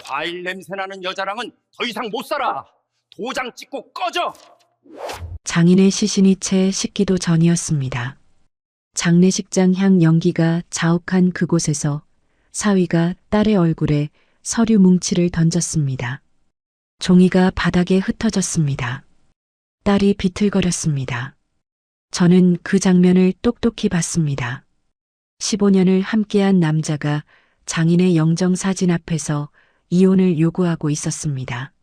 과일 냄새나는 여자랑은 더 이상 못 살아. 도장 찍고 꺼져. 장인의 시신이 채 식기도 전이었습니다. 장례식장 향 연기가 자욱한 그곳에서 사위가 딸의 얼굴에 서류 뭉치를 던졌습니다. 종이가 바닥에 흩어졌습니다. 딸이 비틀거렸습니다. 저는 그 장면을 똑똑히 봤습니다. 15년을 함께한 남자가 장인의 영정사진 앞에서 이혼을 요구하고 있었습니다.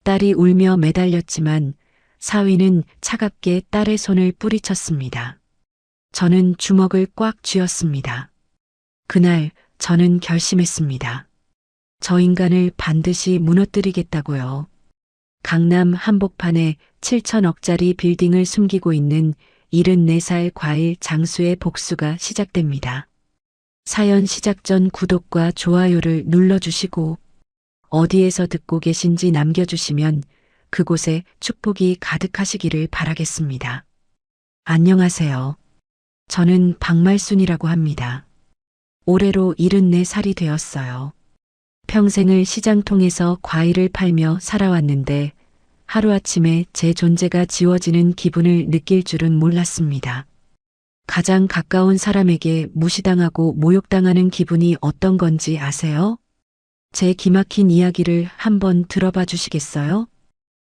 딸이 울며 매달렸지만 사위는 차갑게 딸의 손을 뿌리쳤습니다. 저는 주먹을 꽉 쥐었습니다. 그날 저는 결심했습니다. 저 인간을 반드시 무너뜨리겠다고요. 강남 한복판에 7천억짜리 빌딩을 숨기고 있는 74살 과일 장수의 복수가 시작됩니다. 사연 시작 전 구독과 좋아요를 눌러주시고 어디에서 듣고 계신지 남겨주시면 그곳에 축복이 가득하시기를 바라겠습니다. 안녕하세요. 저는 박말순이라고 합니다. 올해로 74살이 되었어요. 평생을 시장통에서 과일을 팔며 살아왔는데 하루아침에 제 존재가 지워지는 기분을 느낄 줄은 몰랐습니다. 가장 가까운 사람에게 무시당하고 모욕당하는 기분이 어떤 건지 아세요? 제 기막힌 이야기를 한번 들어봐 주시겠어요?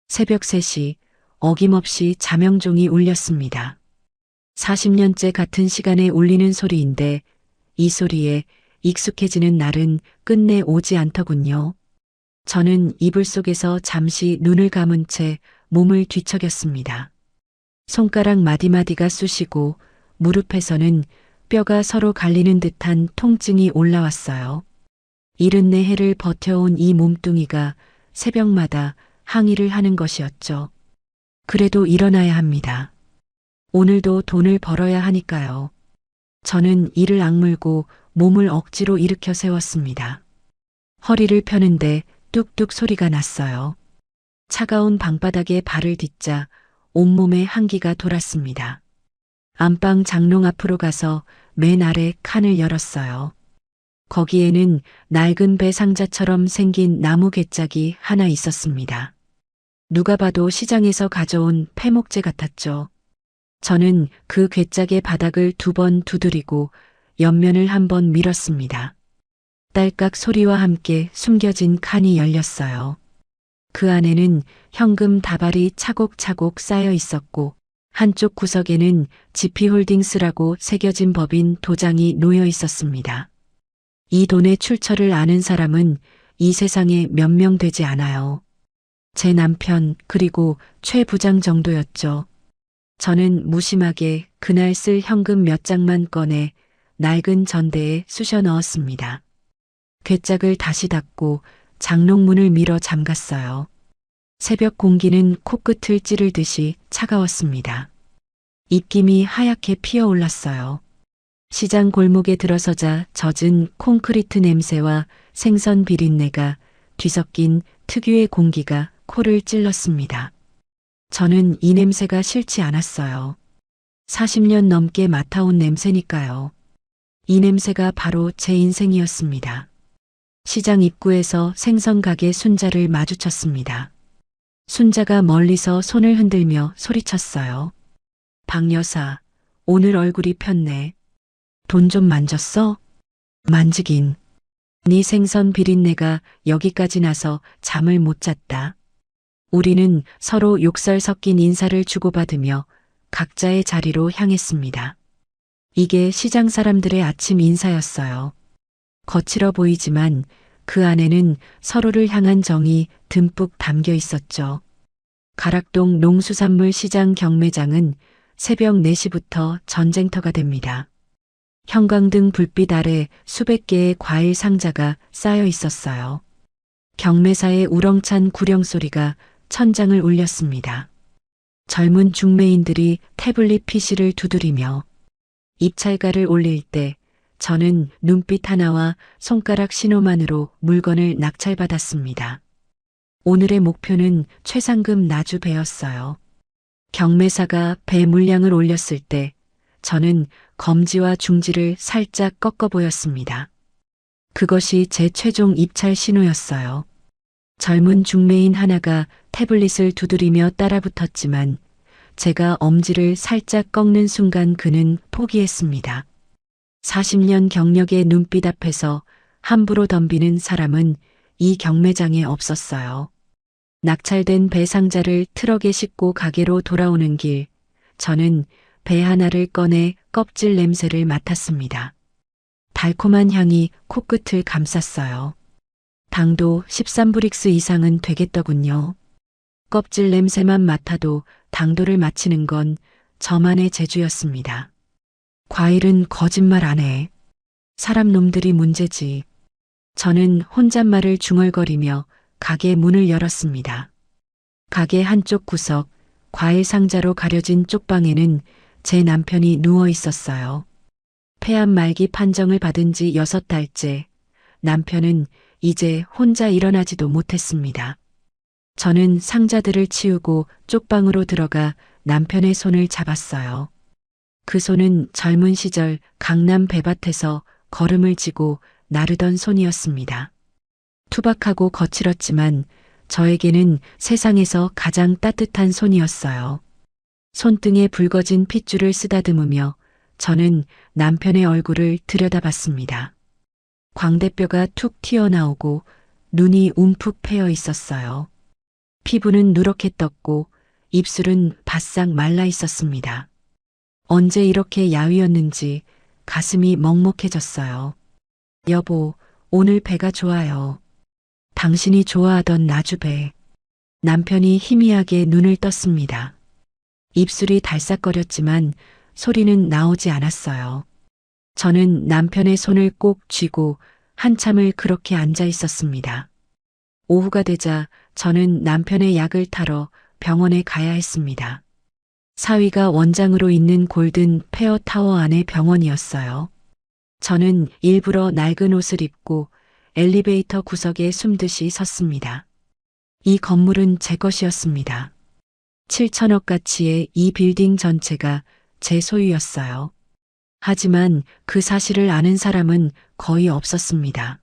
새벽 3시 어김없이 자명종이 울렸습니다. 40년째 같은 시간에 울리는 소리인데 이 소리에 익숙해지는 날은 끝내 오지 않더군요. 저는 이불 속에서 잠시 눈을 감은 채 몸을 뒤척였습니다. 손가락 마디마디가 쑤시고 무릎에서는 뼈가 서로 갈리는 듯한 통증이 올라왔어요. 74해를 버텨온 이 몸뚱이가 새벽마다 항의를 하는 것이었죠. 그래도 일어나야 합니다. 오늘도 돈을 벌어야 하니까요. 저는 이를 악물고 몸을 억지로 일으켜 세웠습니다. 허리를 펴는데 뚝뚝 소리가 났어요. 차가운 방바닥에 발을 딛자 온몸에 한기가 돌았습니다. 안방 장롱 앞으로 가서 맨 아래 칸을 열었어요. 거기에는 낡은 배 상자처럼 생긴 나무 괴짝이 하나 있었습니다. 누가 봐도 시장에서 가져온 폐목재 같았죠. 저는 그 괴짝의 바닥을 2번 두드리고 옆면을 한번 밀었습니다. 딸깍 소리와 함께 숨겨진 칸이 열렸어요. 그 안에는 현금 다발이 차곡차곡 쌓여 있었고 한쪽 구석에는 GP홀딩스라고 새겨진 법인 도장이 놓여 있었습니다. 이 돈의 출처를 아는 사람은 이 세상에 몇 명 되지 않아요. 제 남편 그리고 최 부장 정도였죠. 저는 무심하게 그날 쓸 현금 몇 장만 꺼내 낡은 전대에 쑤셔 넣었습니다. 괴짝을 다시 닫고 장롱문을 밀어 잠갔어요. 새벽 공기는 코끝을 찌르듯이 차가웠습니다. 입김이 하얗게 피어올랐어요. 시장 골목에 들어서자 젖은 콘크리트 냄새와 생선 비린내가 뒤섞인 특유의 공기가 코를 찔렀습니다. 저는 이 냄새가 싫지 않았어요. 40년 넘게 맡아온 냄새니까요. 이 냄새가 바로 제 인생이었습니다. 시장 입구에서 생선 가게 순자를 마주쳤습니다. 순자가 멀리서 손을 흔들며 소리쳤어요. 박 여사, 오늘 얼굴이 폈네. 돈 좀 만졌어? 만지긴. 네 생선 비린내가 여기까지 나서 잠을 못 잤다. 우리는 서로 욕설 섞인 인사를 주고받으며 각자의 자리로 향했습니다. 이게 시장 사람들의 아침 인사였어요. 거칠어 보이지만 그 안에는 서로를 향한 정이 듬뿍 담겨 있었죠. 가락동 농수산물 시장 경매장은 새벽 4시부터 전쟁터가 됩니다. 형광등 불빛 아래 수백 개의 과일 상자가 쌓여 있었어요. 경매사의 우렁찬 구령 소리가 천장을 울렸습니다. 젊은 중매인들이 태블릿 PC를 두드리며 입찰가를 올릴 때 저는 눈빛 하나와 손가락 신호만으로 물건을 낙찰받았습니다. 오늘의 목표는 최상금 나주 배였어요. 경매사가 배 물량을 올렸을 때 저는 검지와 중지를 살짝 꺾어 보였습니다. 그것이 제 최종 입찰 신호였어요. 젊은 중매인 하나가 태블릿을 두드리며 따라붙었지만 제가 엄지를 살짝 꺾는 순간 그는 포기했습니다. 40년 경력의 눈빛 앞에서 함부로 덤비는 사람은 이 경매장에 없었어요. 낙찰된 배 상자를 트럭에 싣고 가게로 돌아오는 길, 저는 배 하나를 꺼내 껍질 냄새를 맡았습니다. 달콤한 향이 코끝을 감쌌어요. 당도 13브릭스 이상은 되겠더군요. 껍질 냄새만 맡아도 당도를 맞히는 건 저만의 재주였습니다. 과일은 거짓말 안 해. 사람 놈들이 문제지. 저는 혼잣말을 중얼거리며 가게 문을 열었습니다. 가게 한쪽 구석, 과일 상자로 가려진 쪽방에는 제 남편이 누워 있었어요. 폐암 말기 판정을 받은 지 6달째, 남편은 이제 혼자 일어나지도 못했습니다. 저는 상자들을 치우고 쪽방으로 들어가 남편의 손을 잡았어요. 그 손은 젊은 시절 강남 배밭에서 걸음을 지고 나르던 손이었습니다. 투박하고 거칠었지만 저에게는 세상에서 가장 따뜻한 손이었어요. 손등에 붉어진 핏줄을 쓰다듬으며 저는 남편의 얼굴을 들여다봤습니다. 광대뼈가 툭 튀어나오고 눈이 움푹 패여 있었어요. 피부는 누렇게 떴고 입술은 바싹 말라 있었습니다. 언제 이렇게 야위었는지 가슴이 먹먹해졌어요. 여보, 오늘 배가 좋아요. 당신이 좋아하던 나주배. 남편이 희미하게 눈을 떴습니다. 입술이 달싹거렸지만 소리는 나오지 않았어요. 저는 남편의 손을 꼭 쥐고 한참을 그렇게 앉아 있었습니다. 오후가 되자 저는 남편의 약을 타러 병원에 가야 했습니다. 사위가 원장으로 있는 골든 페어 타워 안의 병원이었어요. 저는 일부러 낡은 옷을 입고 엘리베이터 구석에 숨듯이 섰습니다. 이 건물은 제 것이었습니다. 7천억 가치의 이 빌딩 전체가 제 소유였어요. 하지만 그 사실을 아는 사람은 거의 없었습니다.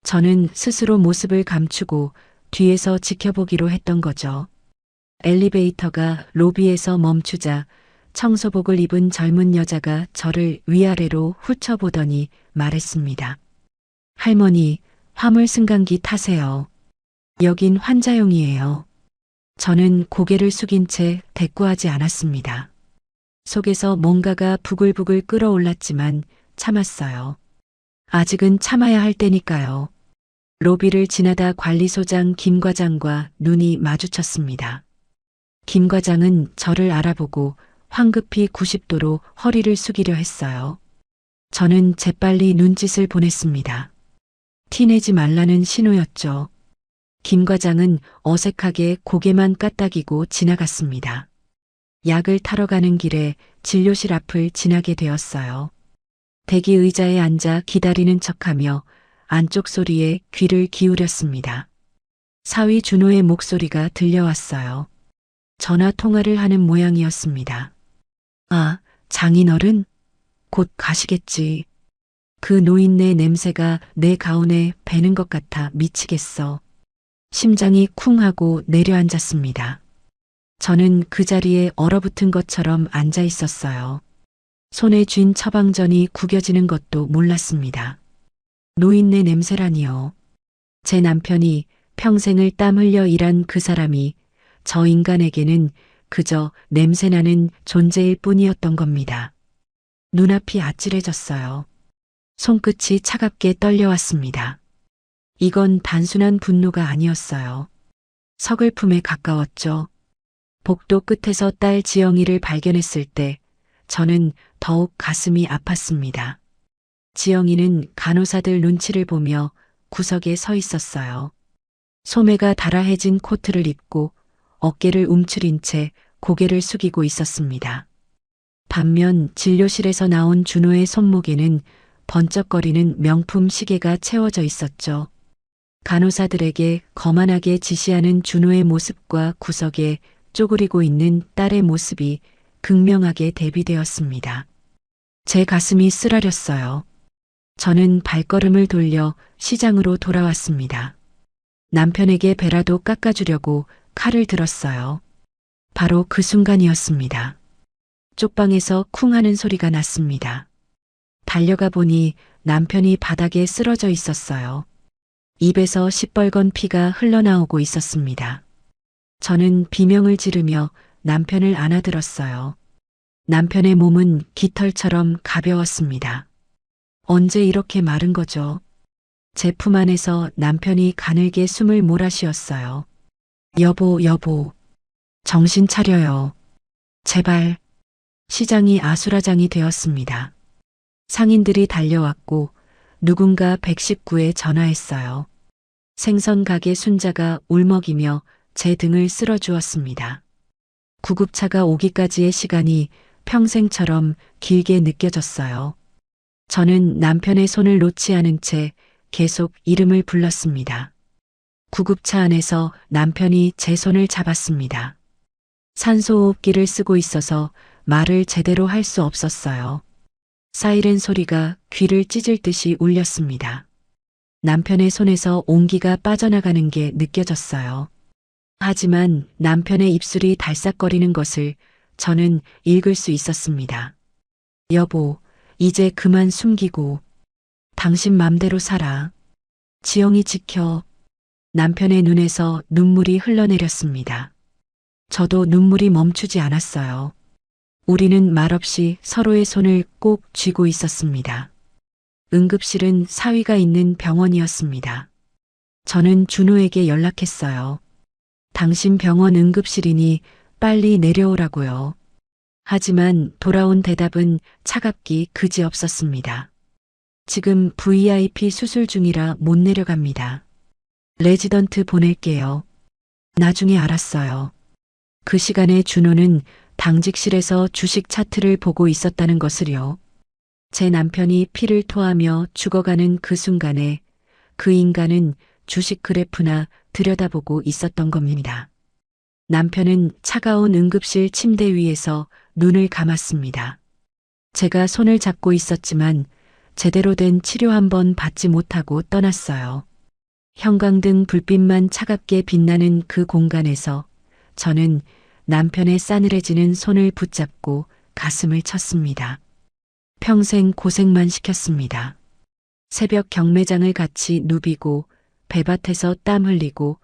저는 스스로 모습을 감추고 뒤에서 지켜보기로 했던 거죠. 엘리베이터가 로비에서 멈추자 청소복을 입은 젊은 여자가 저를 위아래로 훑어보더니 말했습니다. 할머니, 화물 승강기 타세요. 여긴 환자용이에요. 저는 고개를 숙인 채 대꾸하지 않았습니다. 속에서 뭔가가 부글부글 끓어올랐지만 참았어요. 아직은 참아야 할 때니까요. 로비를 지나다 관리소장 김 과장과 눈이 마주쳤습니다. 김 과장은 저를 알아보고 황급히 90도로 허리를 숙이려 했어요. 저는 재빨리 눈짓을 보냈습니다. 티내지 말라는 신호였죠. 김 과장은 어색하게 고개만 까딱이고 지나갔습니다. 약을 타러 가는 길에 진료실 앞을 지나게 되었어요. 대기 의자에 앉아 기다리는 척하며 안쪽 소리에 귀를 기울였습니다. 사위 준호의 목소리가 들려왔어요. 전화 통화를 하는 모양이었습니다. 아, 장인어른? 곧 가시겠지. 그 노인네 냄새가 내 가운에 배는 것 같아 미치겠어. 심장이 쿵 하고 내려앉았습니다. 저는 그 자리에 얼어붙은 것처럼 앉아 있었어요. 손에 쥔 처방전이 구겨지는 것도 몰랐습니다. 노인네 냄새라니요. 제 남편이 평생을 땀 흘려 일한 그 사람이 저 인간에게는 그저 냄새나는 존재일 뿐이었던 겁니다. 눈앞이 아찔해졌어요. 손끝이 차갑게 떨려왔습니다. 이건 단순한 분노가 아니었어요. 서글픔에 가까웠죠. 복도 끝에서 딸 지영이를 발견했을 때 저는 더욱 가슴이 아팠습니다. 지영이는 간호사들 눈치를 보며 구석에 서 있었어요. 소매가 달아해진 코트를 입고 어깨를 움츠린 채 고개를 숙이고 있었습니다. 반면 진료실에서 나온 준호의 손목에는 번쩍거리는 명품 시계가 채워져 있었죠. 간호사들에게 거만하게 지시하는 준호의 모습과 구석에 쪼그리고 있는 딸의 모습이 극명하게 대비되었습니다. 제 가슴이 쓰라렸어요. 저는 발걸음을 돌려 시장으로 돌아왔습니다. 남편에게 배라도 깎아주려고 칼을 들었어요. 바로 그 순간이었습니다. 쪽방에서 쿵 하는 소리가 났습니다. 달려가 보니 남편이 바닥에 쓰러져 있었어요. 입에서 시뻘건 피가 흘러나오고 있었습니다. 저는 비명을 지르며 남편을 안아들었어요. 남편의 몸은 깃털처럼 가벼웠습니다. 언제 이렇게 마른 거죠? 제 품 안에서 남편이 가늘게 숨을 몰아쉬었어요. 여보, 여보. 정신 차려요. 제발. 시장이 아수라장이 되었습니다. 상인들이 달려왔고 누군가 119에 전화했어요. 생선 가게 순자가 울먹이며 제 등을 쓸어주었습니다. 구급차가 오기까지의 시간이 평생처럼 길게 느껴졌어요. 저는 남편의 손을 놓지 않은 채 계속 이름을 불렀습니다. 구급차 안에서 남편이 제 손을 잡았습니다. 산소호흡기를 쓰고 있어서 말을 제대로 할 수 없었어요. 사이렌 소리가 귀를 찢을 듯이 울렸습니다. 남편의 손에서 온기가 빠져나가는 게 느껴졌어요. 하지만 남편의 입술이 달싹거리는 것을 저는 읽을 수 있었습니다. 여보, 이제 그만 숨기고 당신 맘대로 살아. 지영이 지켜. 남편의 눈에서 눈물이 흘러내렸습니다. 저도 눈물이 멈추지 않았어요. 우리는 말없이 서로의 손을 꼭 쥐고 있었습니다. 응급실은 사위가 있는 병원이었습니다. 저는 준호에게 연락했어요. 당신 병원 응급실이니 빨리 내려오라고요. 하지만 돌아온 대답은 차갑기 그지없었습니다. 지금 VIP 수술 중이라 못 내려갑니다. 레지던트 보낼게요. 나중에 알았어요. 그 시간에 준호는 당직실에서 주식 차트를 보고 있었다는 것을요. 제 남편이 피를 토하며 죽어가는 그 순간에 그 인간은 주식 그래프나 들여다보고 있었던 겁니다. 남편은 차가운 응급실 침대 위에서 눈을 감았습니다. 제가 손을 잡고 있었지만 제대로 된 치료 한 번 받지 못하고 떠났어요. 형광등 불빛만 차갑게 빛나는 그 공간에서 저는 남편의 싸늘해지는 손을 붙잡고 가슴을 쳤습니다. 평생 고생만 시켰습니다. 새벽 경매장을 같이 누비고 배밭에서 땀 흘리고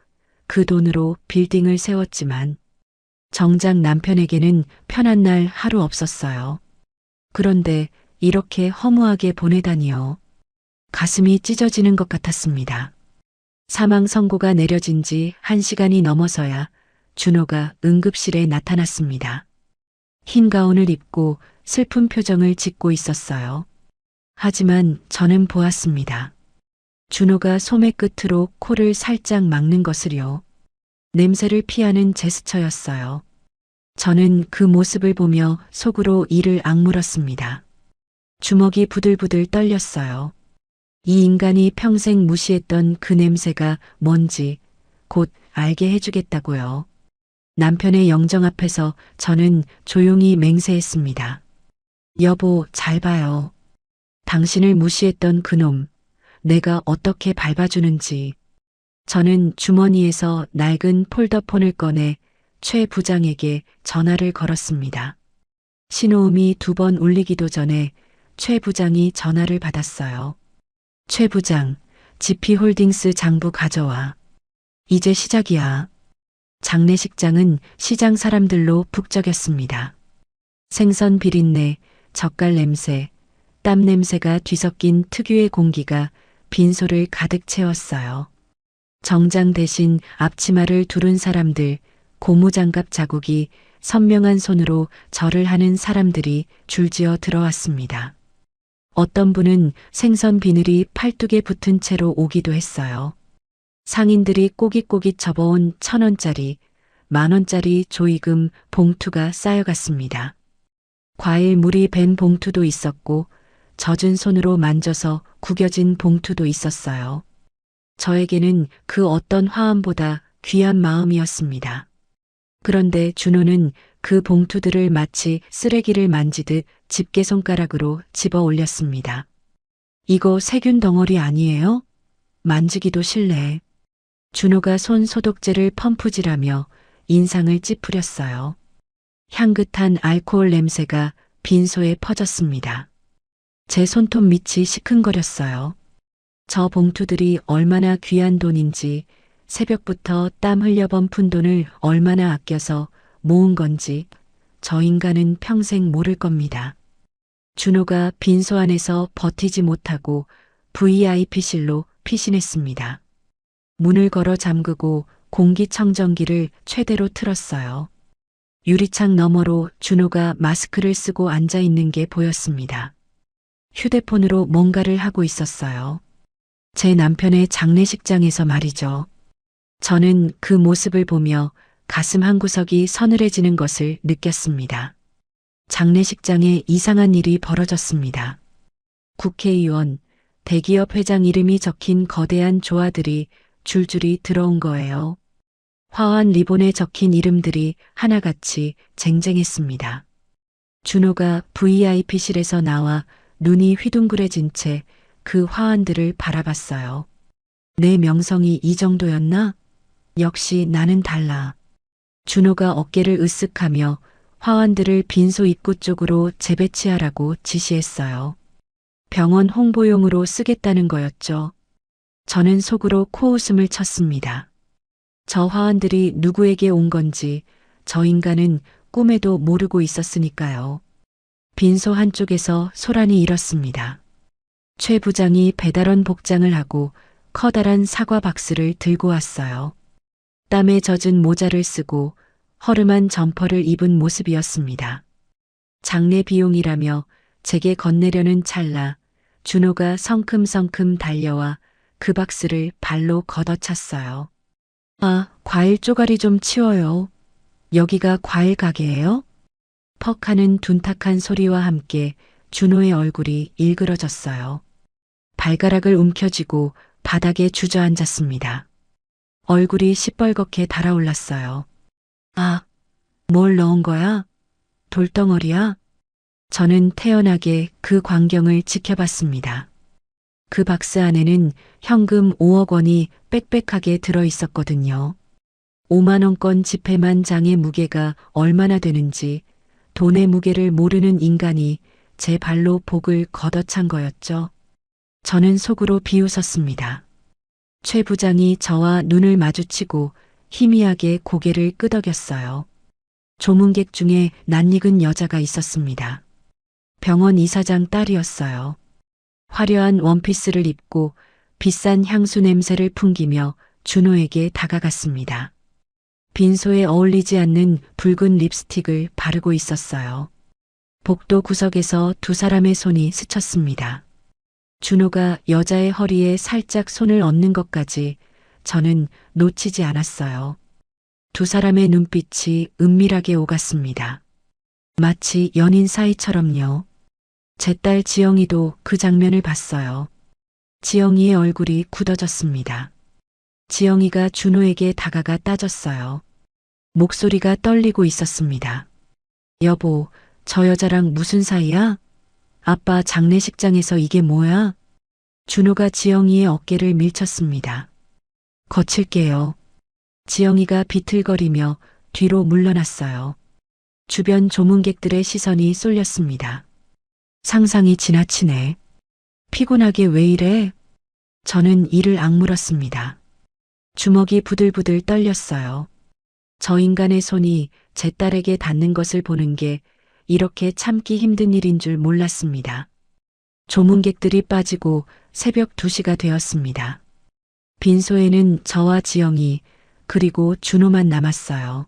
그 돈으로 빌딩을 세웠지만 정작 남편에게는 편한 날 하루 없었어요. 그런데 이렇게 허무하게 보내다니요. 가슴이 찢어지는 것 같았습니다. 사망 선고가 내려진 지 1시간이 넘어서야 준호가 응급실에 나타났습니다. 흰 가운을 입고 슬픈 표정을 짓고 있었어요. 하지만 저는 보았습니다. 준호가 소매 끝으로 코를 살짝 막는 것을요. 냄새를 피하는 제스처였어요. 저는 그 모습을 보며 속으로 이를 악물었습니다. 주먹이 부들부들 떨렸어요. 이 인간이 평생 무시했던 그 냄새가 뭔지 곧 알게 해주겠다고요. 남편의 영정 앞에서 저는 조용히 맹세했습니다. 여보, 잘 봐요. 당신을 무시했던 그놈, 내가 어떻게 밟아주는지. 저는 주머니에서 낡은 폴더폰을 꺼내 최 부장에게 전화를 걸었습니다. 신호음이 2번 울리기도 전에 최 부장이 전화를 받았어요. 최 부장, GP홀딩스 장부 가져와. 이제 시작이야. 장례식장은 시장 사람들로 북적였습니다. 생선 비린내, 젓갈 냄새, 땀 냄새가 뒤섞인 특유의 공기가 빈소를 가득 채웠어요. 정장 대신 앞치마를 두른 사람들, 고무장갑 자국이 선명한 손으로 절을 하는 사람들이 줄지어 들어왔습니다. 어떤 분은 생선 비늘이 팔뚝에 붙은 채로 오기도 했어요. 상인들이 꼬깃꼬깃 접어온 1,000원짜리, 10,000원짜리 조이금 봉투가 쌓여갔습니다. 과일 물이 밴 봉투도 있었고 젖은 손으로 만져서 구겨진 봉투도 있었어요. 저에게는 그 어떤 화환보다 귀한 마음이었습니다. 그런데 준호는 그 봉투들을 마치 쓰레기를 만지듯 집게손가락으로 집어 올렸습니다. 이거 세균 덩어리 아니에요? 만지기도 싫네. 준호가 손 소독제를 펌프질하며 인상을 찌푸렸어요. 향긋한 알코올 냄새가 빈소에 퍼졌습니다. 제 손톱 밑이 시큰거렸어요. 저 봉투들이 얼마나 귀한 돈인지, 새벽부터 땀 흘려번 푼 돈을 얼마나 아껴서 모은 건지 저 인간은 평생 모를 겁니다. 준호가 빈소 안에서 버티지 못하고 VIP실로 피신했습니다. 문을 걸어 잠그고 공기청정기를 최대로 틀었어요. 유리창 너머로 준호가 마스크를 쓰고 앉아 있는 게 보였습니다. 휴대폰으로 뭔가를 하고 있었어요. 제 남편의 장례식장에서 말이죠. 저는 그 모습을 보며 가슴 한구석이 서늘해지는 것을 느꼈습니다. 장례식장에 이상한 일이 벌어졌습니다. 국회의원, 대기업 회장 이름이 적힌 거대한 조화들이 줄줄이 들어온 거예요. 화환 리본에 적힌 이름들이 하나같이 쟁쟁했습니다. 준호가 VIP실에서 나와 눈이 휘둥그레진 채 그 화환들을 바라봤어요. 내 명성이 이 정도였나? 역시 나는 달라. 준호가 어깨를 으쓱하며 화환들을 빈소 입구 쪽으로 재배치하라고 지시했어요. 병원 홍보용으로 쓰겠다는 거였죠. 저는 속으로 코웃음을 쳤습니다. 저 화환들이 누구에게 온 건지 저 인간은 꿈에도 모르고 있었으니까요. 빈소 한쪽에서 소란이 일었습니다. 최 부장이 배달원 복장을 하고 커다란 사과 박스를 들고 왔어요. 땀에 젖은 모자를 쓰고 허름한 점퍼를 입은 모습이었습니다. 장례 비용이라며 제게 건네려는 찰나 준호가 성큼성큼 달려와 그 박스를 발로 걷어찼어요. 아, 과일 쪼가리 좀 치워요. 여기가 과일 가게예요? 퍽 하는 둔탁한 소리와 함께 준호의 얼굴이 일그러졌어요. 발가락을 움켜쥐고 바닥에 주저앉았습니다. 얼굴이 시뻘겋게 달아올랐어요. 아, 뭘 넣은 거야? 돌덩어리야? 저는 태연하게 그 광경을 지켜봤습니다. 그 박스 안에는 현금 5억 원이 빽빽하게 들어 있었거든요. 5만 원권 지폐만 장의 무게가 얼마나 되는지 돈의 무게를 모르는 인간이 제 발로 복을 걷어찬 거였죠. 저는 속으로 비웃었습니다. 최 부장이 저와 눈을 마주치고 희미하게 고개를 끄덕였어요. 조문객 중에 낯익은 여자가 있었습니다. 병원 이사장 딸이었어요. 화려한 원피스를 입고 비싼 향수 냄새를 풍기며 준호에게 다가갔습니다. 빈소에 어울리지 않는 붉은 립스틱을 바르고 있었어요. 복도 구석에서 두 사람의 손이 스쳤습니다. 준호가 여자의 허리에 살짝 손을 얹는 것까지 저는 놓치지 않았어요. 두 사람의 눈빛이 은밀하게 오갔습니다. 마치 연인 사이처럼요. 제 딸 지영이도 그 장면을 봤어요. 지영이의 얼굴이 굳어졌습니다. 지영이가 준호에게 다가가 따졌어요. 목소리가 떨리고 있었습니다. 여보, 저 여자랑 무슨 사이야? 아빠 장례식장에서 이게 뭐야? 준호가 지영이의 어깨를 밀쳤습니다. 거칠게요. 지영이가 비틀거리며 뒤로 물러났어요. 주변 조문객들의 시선이 쏠렸습니다. 상상이 지나치네. 피곤하게 왜 이래? 저는 이를 악물었습니다. 주먹이 부들부들 떨렸어요. 저 인간의 손이 제 딸에게 닿는 것을 보는 게 이렇게 참기 힘든 일인 줄 몰랐습니다. 조문객들이 빠지고 새벽 2시가 되었습니다. 빈소에는 저와 지영이 그리고 준호만 남았어요.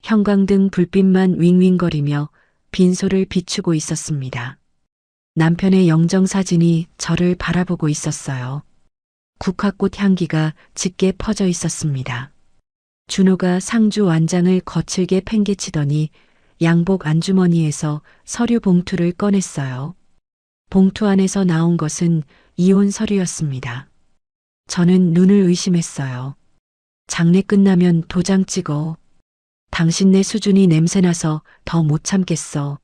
형광등 불빛만 윙윙거리며 빈소를 비추고 있었습니다. 남편의 영정사진이 저를 바라보고 있었어요. 국화꽃 향기가 짙게 퍼져 있었습니다. 준호가 상주 완장을 거칠게 팽개치더니 양복 안주머니에서 서류 봉투를 꺼냈어요. 봉투 안에서 나온 것은 이혼 서류였습니다. 저는 눈을 의심했어요. 장례 끝나면 도장 찍어. 당신네 수준이 냄새나서 더 못 참겠어.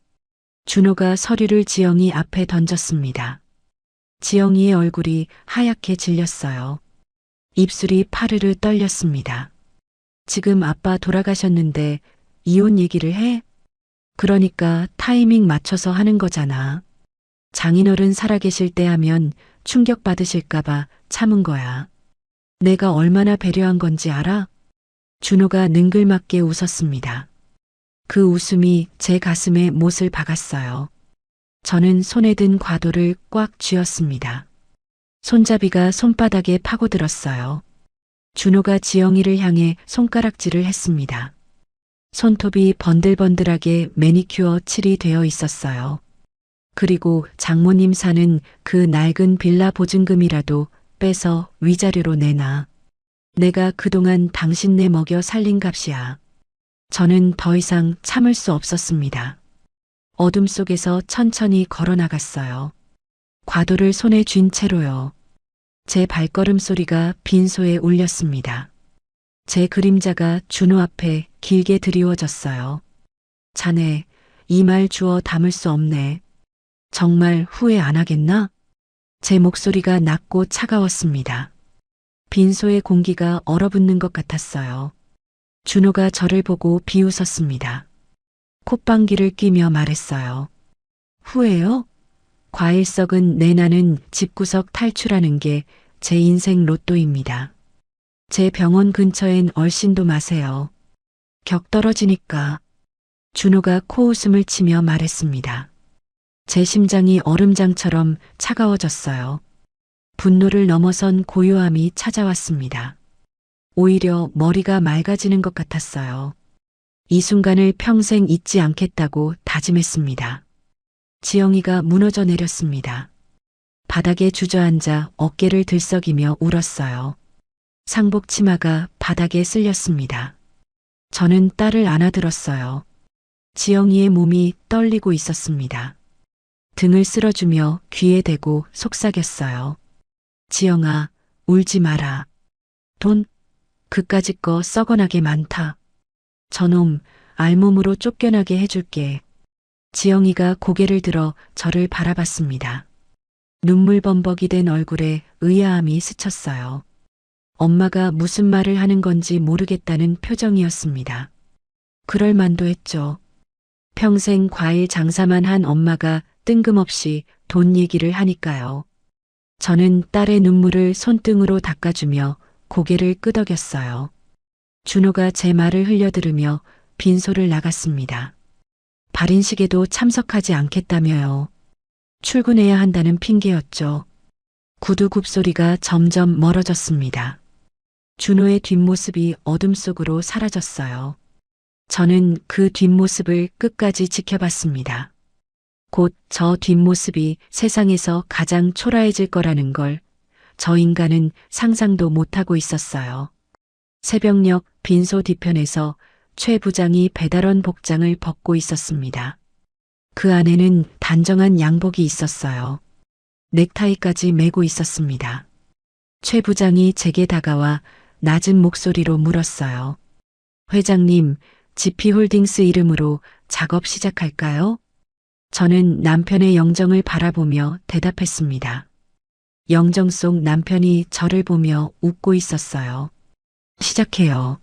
준호가 서류를 지영이 앞에 던졌습니다. 지영이의 얼굴이 하얗게 질렸어요. 입술이 파르르 떨렸습니다. 지금 아빠 돌아가셨는데 이혼 얘기를 해? 그러니까 타이밍 맞춰서 하는 거잖아. 장인어른 살아계실 때 하면 충격받으실까봐 참은 거야. 내가 얼마나 배려한 건지 알아? 준호가 능글맞게 웃었습니다. 그 웃음이 제 가슴에 못을 박았어요. 저는 손에 든 과도를 꽉 쥐었습니다. 손잡이가 손바닥에 파고들었어요. 준호가 지영이를 향해 손가락질을 했습니다. 손톱이 번들번들하게 매니큐어 칠이 되어 있었어요. 그리고 장모님 사는 그 낡은 빌라 보증금이라도 빼서 위자료로 내놔. 내가 그동안 당신네 먹여 살린 값이야. 저는 더 이상 참을 수 없었습니다. 어둠 속에서 천천히 걸어 나갔어요. 과도를 손에 쥔 채로요. 제 발걸음 소리가 빈소에 울렸습니다. 제 그림자가 준호 앞에 길게 드리워졌어요. 자네, 이 말 주워 담을 수 없네. 정말 후회 안 하겠나? 제 목소리가 낮고 차가웠습니다. 빈소의 공기가 얼어붙는 것 같았어요. 준호가 저를 보고 비웃었습니다. 콧방귀를 뀌며 말했어요. 후회요? 과일 썩은 내 나는 집구석 탈출하는 게 제 인생 로또입니다. 제 병원 근처엔 얼씬도 마세요. 격 떨어지니까. 준호가 코웃음을 치며 말했습니다. 제 심장이 얼음장처럼 차가워졌어요. 분노를 넘어선 고요함이 찾아왔습니다. 오히려 머리가 맑아지는 것 같았어요. 이 순간을 평생 잊지 않겠다고 다짐했습니다. 지영이가 무너져 내렸습니다. 바닥에 주저앉아 어깨를 들썩이며 울었어요. 상복 치마가 바닥에 쓸렸습니다. 저는 딸을 안아들었어요. 지영이의 몸이 떨리고 있었습니다. 등을 쓸어주며 귀에 대고 속삭였어요. 지영아, 울지 마라. 돈, 그까짓 거 썩어나게 많다. 저놈, 알몸으로 쫓겨나게 해줄게. 지영이가 고개를 들어 저를 바라봤습니다. 눈물 범벅이 된 얼굴에 의아함이 스쳤어요. 엄마가 무슨 말을 하는 건지 모르겠다는 표정이었습니다. 그럴 만도 했죠. 평생 과일 장사만 한 엄마가 뜬금없이 돈 얘기를 하니까요. 저는 딸의 눈물을 손등으로 닦아주며 고개를 끄덕였어요. 준호가 제 말을 흘려들으며 빈소를 나갔습니다. 발인식에도 참석하지 않겠다며요. 출근해야 한다는 핑계였죠. 구두 굽소리가 점점 멀어졌습니다. 준호의 뒷모습이 어둠 속으로 사라졌어요. 저는 그 뒷모습을 끝까지 지켜봤습니다. 곧 저 뒷모습이 세상에서 가장 초라해질 거라는 걸 저 인간은 상상도 못하고 있었어요. 새벽녘 빈소 뒤편에서 최 부장이 배달원 복장을 벗고 있었습니다. 그 안에는 단정한 양복이 있었어요. 넥타이까지 메고 있었습니다. 최 부장이 제게 다가와 낮은 목소리로 물었어요. 회장님, GP홀딩스 이름으로 작업 시작할까요? 저는 남편의 영정을 바라보며 대답했습니다. 영정 속 남편이 저를 보며 웃고 있었어요. 시작해요.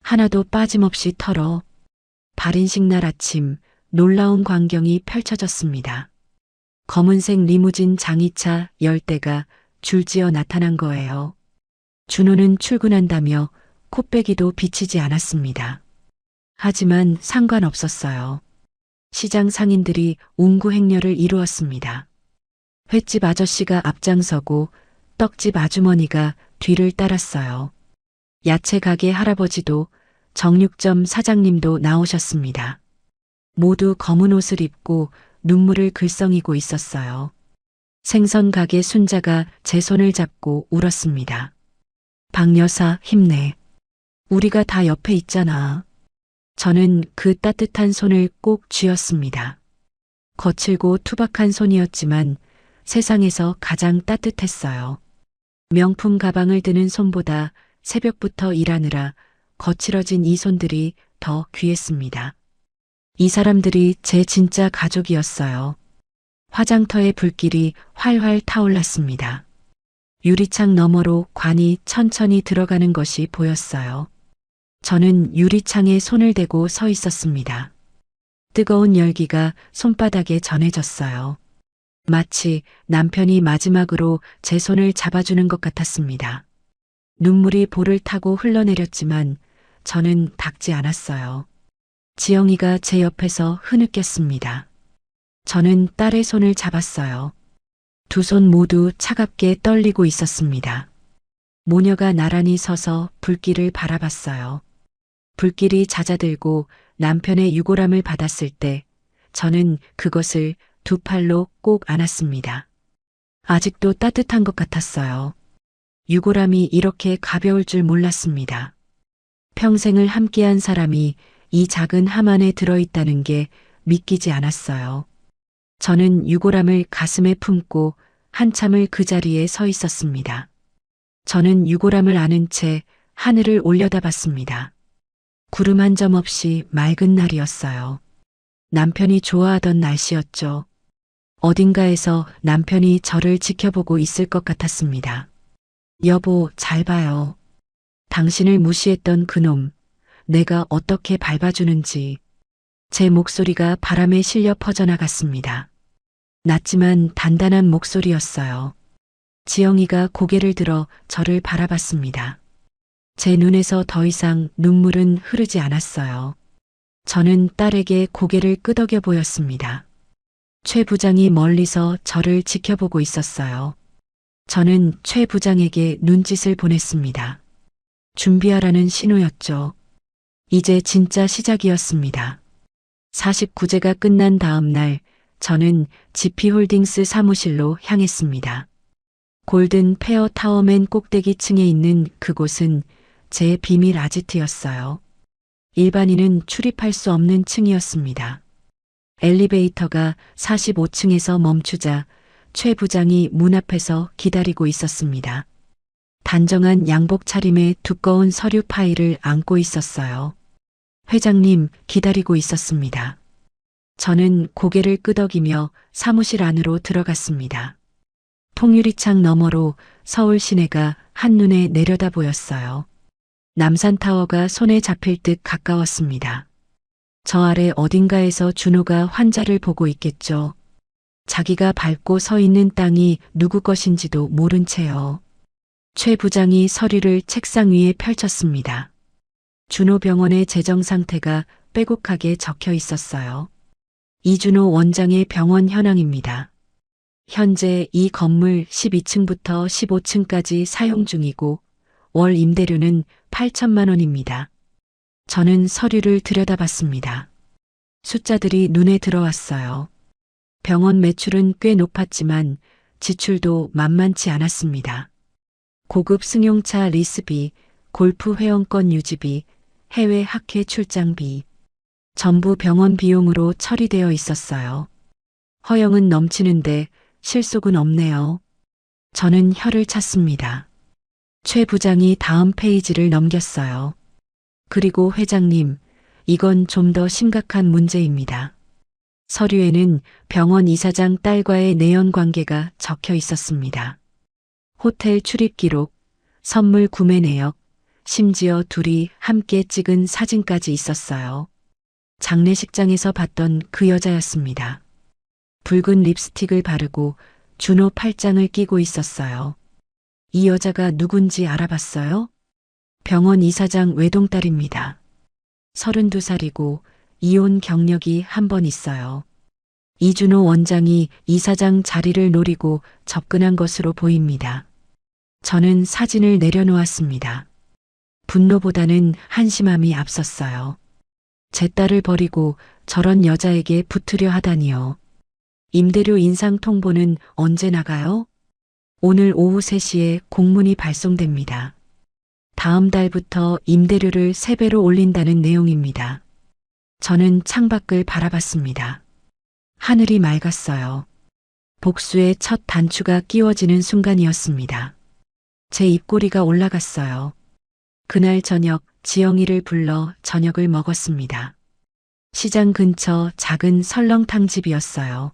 하나도 빠짐없이 털어. 발인식 날 아침 놀라운 광경이 펼쳐졌습니다. 검은색 리무진 장이차 10대가 줄지어 나타난 거예요. 준호는 출근한다며 콧배기도 비치지 않았습니다. 하지만 상관없었어요. 시장 상인들이 운구 행렬을 이루었습니다. 횟집 아저씨가 앞장서고 떡집 아주머니가 뒤를 따랐어요. 야채 가게 할아버지도 정육점 사장님도 나오셨습니다. 모두 검은 옷을 입고 눈물을 글썽이고 있었어요. 생선 가게 순자가 제 손을 잡고 울었습니다. 박 여사 힘내. 우리가 다 옆에 있잖아. 저는 그 따뜻한 손을 꼭 쥐었습니다. 거칠고 투박한 손이었지만 세상에서 가장 따뜻했어요. 명품 가방을 드는 손보다 새벽부터 일하느라 거칠어진 이 손들이 더 귀했습니다. 이 사람들이 제 진짜 가족이었어요. 화장터의 불길이 활활 타올랐습니다. 유리창 너머로 관이 천천히 들어가는 것이 보였어요. 저는 유리창에 손을 대고 서 있었습니다. 뜨거운 열기가 손바닥에 전해졌어요. 마치 남편이 마지막으로 제 손을 잡아주는 것 같았습니다. 눈물이 볼을 타고 흘러내렸지만 저는 닦지 않았어요. 지영이가 제 옆에서 흐느꼈습니다. 저는 딸의 손을 잡았어요. 두 손 모두 차갑게 떨리고 있었습니다. 모녀가 나란히 서서 불길을 바라봤어요. 불길이 잦아들고 남편의 유골함을 받았을 때 저는 그것을 두 팔로 꼭 안았습니다. 아직도 따뜻한 것 같았어요. 유골함이 이렇게 가벼울 줄 몰랐습니다. 평생을 함께한 사람이 이 작은 함 안에 들어있다는 게 믿기지 않았어요. 저는 유골함을 가슴에 품고 한참을 그 자리에 서 있었습니다. 저는 유골함을 안은 채 하늘을 올려다봤습니다. 구름 한 점 없이 맑은 날이었어요. 남편이 좋아하던 날씨였죠. 어딘가에서 남편이 저를 지켜보고 있을 것 같았습니다. 여보, 잘 봐요. 당신을 무시했던 그놈, 내가 어떻게 밟아주는지. 제 목소리가 바람에 실려 퍼져나갔습니다. 낮지만 단단한 목소리였어요. 지영이가 고개를 들어 저를 바라봤습니다. 제 눈에서 더 이상 눈물은 흐르지 않았어요. 저는 딸에게 고개를 끄덕여 보였습니다. 최 부장이 멀리서 저를 지켜보고 있었어요. 저는 최 부장에게 눈짓을 보냈습니다. 준비하라는 신호였죠. 이제 진짜 시작이었습니다. 49제가 끝난 다음 날 저는 GP홀딩스 사무실로 향했습니다. 골든 페어 타워맨 꼭대기층에 있는 그곳은 제 비밀 아지트였어요. 일반인은 출입할 수 없는 층이었습니다. 엘리베이터가 45층에서 멈추자 최 부장이 문 앞에서 기다리고 있었습니다. 단정한 양복 차림에 두꺼운 서류 파일을 안고 있었어요. 회장님, 기다리고 있었습니다. 저는 고개를 끄덕이며 사무실 안으로 들어갔습니다. 통유리창 너머로 서울 시내가 한눈에 내려다 보였어요. 남산타워가 손에 잡힐 듯 가까웠습니다. 저 아래 어딘가에서 준호가 환자를 보고 있겠죠. 자기가 밟고 서 있는 땅이 누구 것인지도 모른 채요. 최 부장이 서류를 책상 위에 펼쳤습니다. 준호 병원의 재정 상태가 빼곡하게 적혀 있었어요. 이준호 원장의 병원 현황입니다. 현재 이 건물 12층부터 15층까지 사용 중이고 월 임대료는 8천만 원입니다. 저는 서류를 들여다봤습니다. 숫자들이 눈에 들어왔어요. 병원 매출은 꽤 높았지만 지출도 만만치 않았습니다. 고급 승용차 리스비, 골프 회원권 유지비, 해외 학회 출장비, 전부 병원 비용으로 처리되어 있었어요. 허영은 넘치는데 실속은 없네요. 저는 혀를 찼습니다. 최 부장이 다음 페이지를 넘겼어요. 그리고 회장님, 이건 좀 더 심각한 문제입니다. 서류에는 병원 이사장 딸과의 내연 관계가 적혀 있었습니다. 호텔 출입 기록, 선물 구매 내역, 심지어 둘이 함께 찍은 사진까지 있었어요. 장례식장에서 봤던 그 여자였습니다. 붉은 립스틱을 바르고 준호 팔짱을 끼고 있었어요. 이 여자가 누군지 알아봤어요? 병원 이사장 외동딸입니다. 32살이고 이혼 경력이 한 번 있어요. 이준호 원장이 이사장 자리를 노리고 접근한 것으로 보입니다. 저는 사진을 내려놓았습니다. 분노보다는 한심함이 앞섰어요. 제 딸을 버리고 저런 여자에게 붙으려 하다니요. 임대료 인상 통보는 언제 나가요? 오늘 오후 3시에 공문이 발송됩니다. 다음 달부터 임대료를 3배로 올린다는 내용입니다. 저는 창밖을 바라봤습니다. 하늘이 맑았어요. 복수의 첫 단추가 끼워지는 순간이었습니다. 제 입꼬리가 올라갔어요. 그날 저녁 지영이를 불러 저녁을 먹었습니다. 시장 근처 작은 설렁탕집이었어요.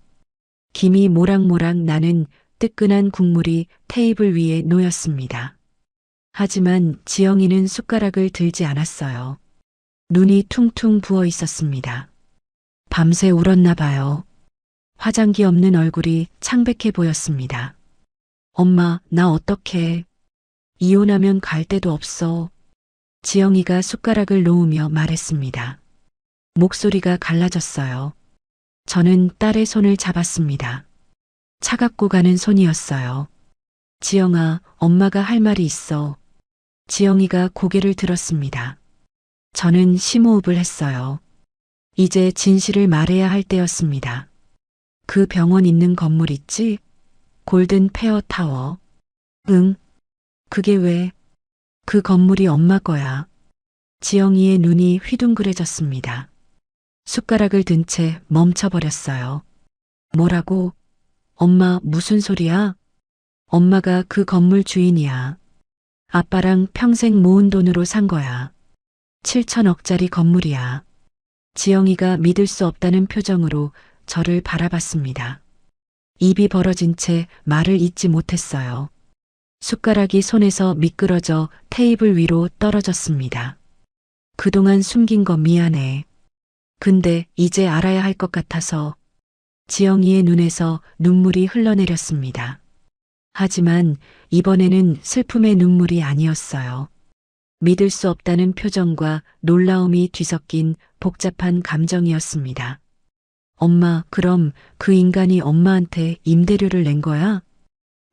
김이 모락모락 나는 뜨끈한 국물이 테이블 위에 놓였습니다. 하지만 지영이는 숟가락을 들지 않았어요. 눈이 퉁퉁 부어 있었습니다. 밤새 울었나 봐요. 화장기 없는 얼굴이 창백해 보였습니다. 엄마, 나 어떡해. 이혼하면 갈 데도 없어. 지영이가 숟가락을 놓으며 말했습니다. 목소리가 갈라졌어요. 저는 딸의 손을 잡았습니다. 차갑고 가는 손이었어요. 지영아, 엄마가 할 말이 있어. 지영이가 고개를 들었습니다. 저는 심호흡을 했어요. 이제 진실을 말해야 할 때였습니다. 그 병원 있는 건물 있지? 골든 페어 타워. 응. 그게 왜? 그 건물이 엄마 거야. 지영이의 눈이 휘둥그레졌습니다. 숟가락을 든 채 멈춰버렸어요. 뭐라고? 엄마, 무슨 소리야? 엄마가 그 건물 주인이야. 아빠랑 평생 모은 돈으로 산 거야. 7천억짜리 건물이야. 지영이가 믿을 수 없다는 표정으로 저를 바라봤습니다. 입이 벌어진 채 말을 잇지 못했어요. 숟가락이 손에서 미끄러져 테이블 위로 떨어졌습니다. 그동안 숨긴 거 미안해. 근데 이제 알아야 할 것 같아서. 지영이의 눈에서 눈물이 흘러내렸습니다. 하지만 이번에는 슬픔의 눈물이 아니었어요. 믿을 수 없다는 표정과 놀라움이 뒤섞인 복잡한 감정이었습니다. 엄마, 그럼 그 인간이 엄마한테 임대료를 낸 거야?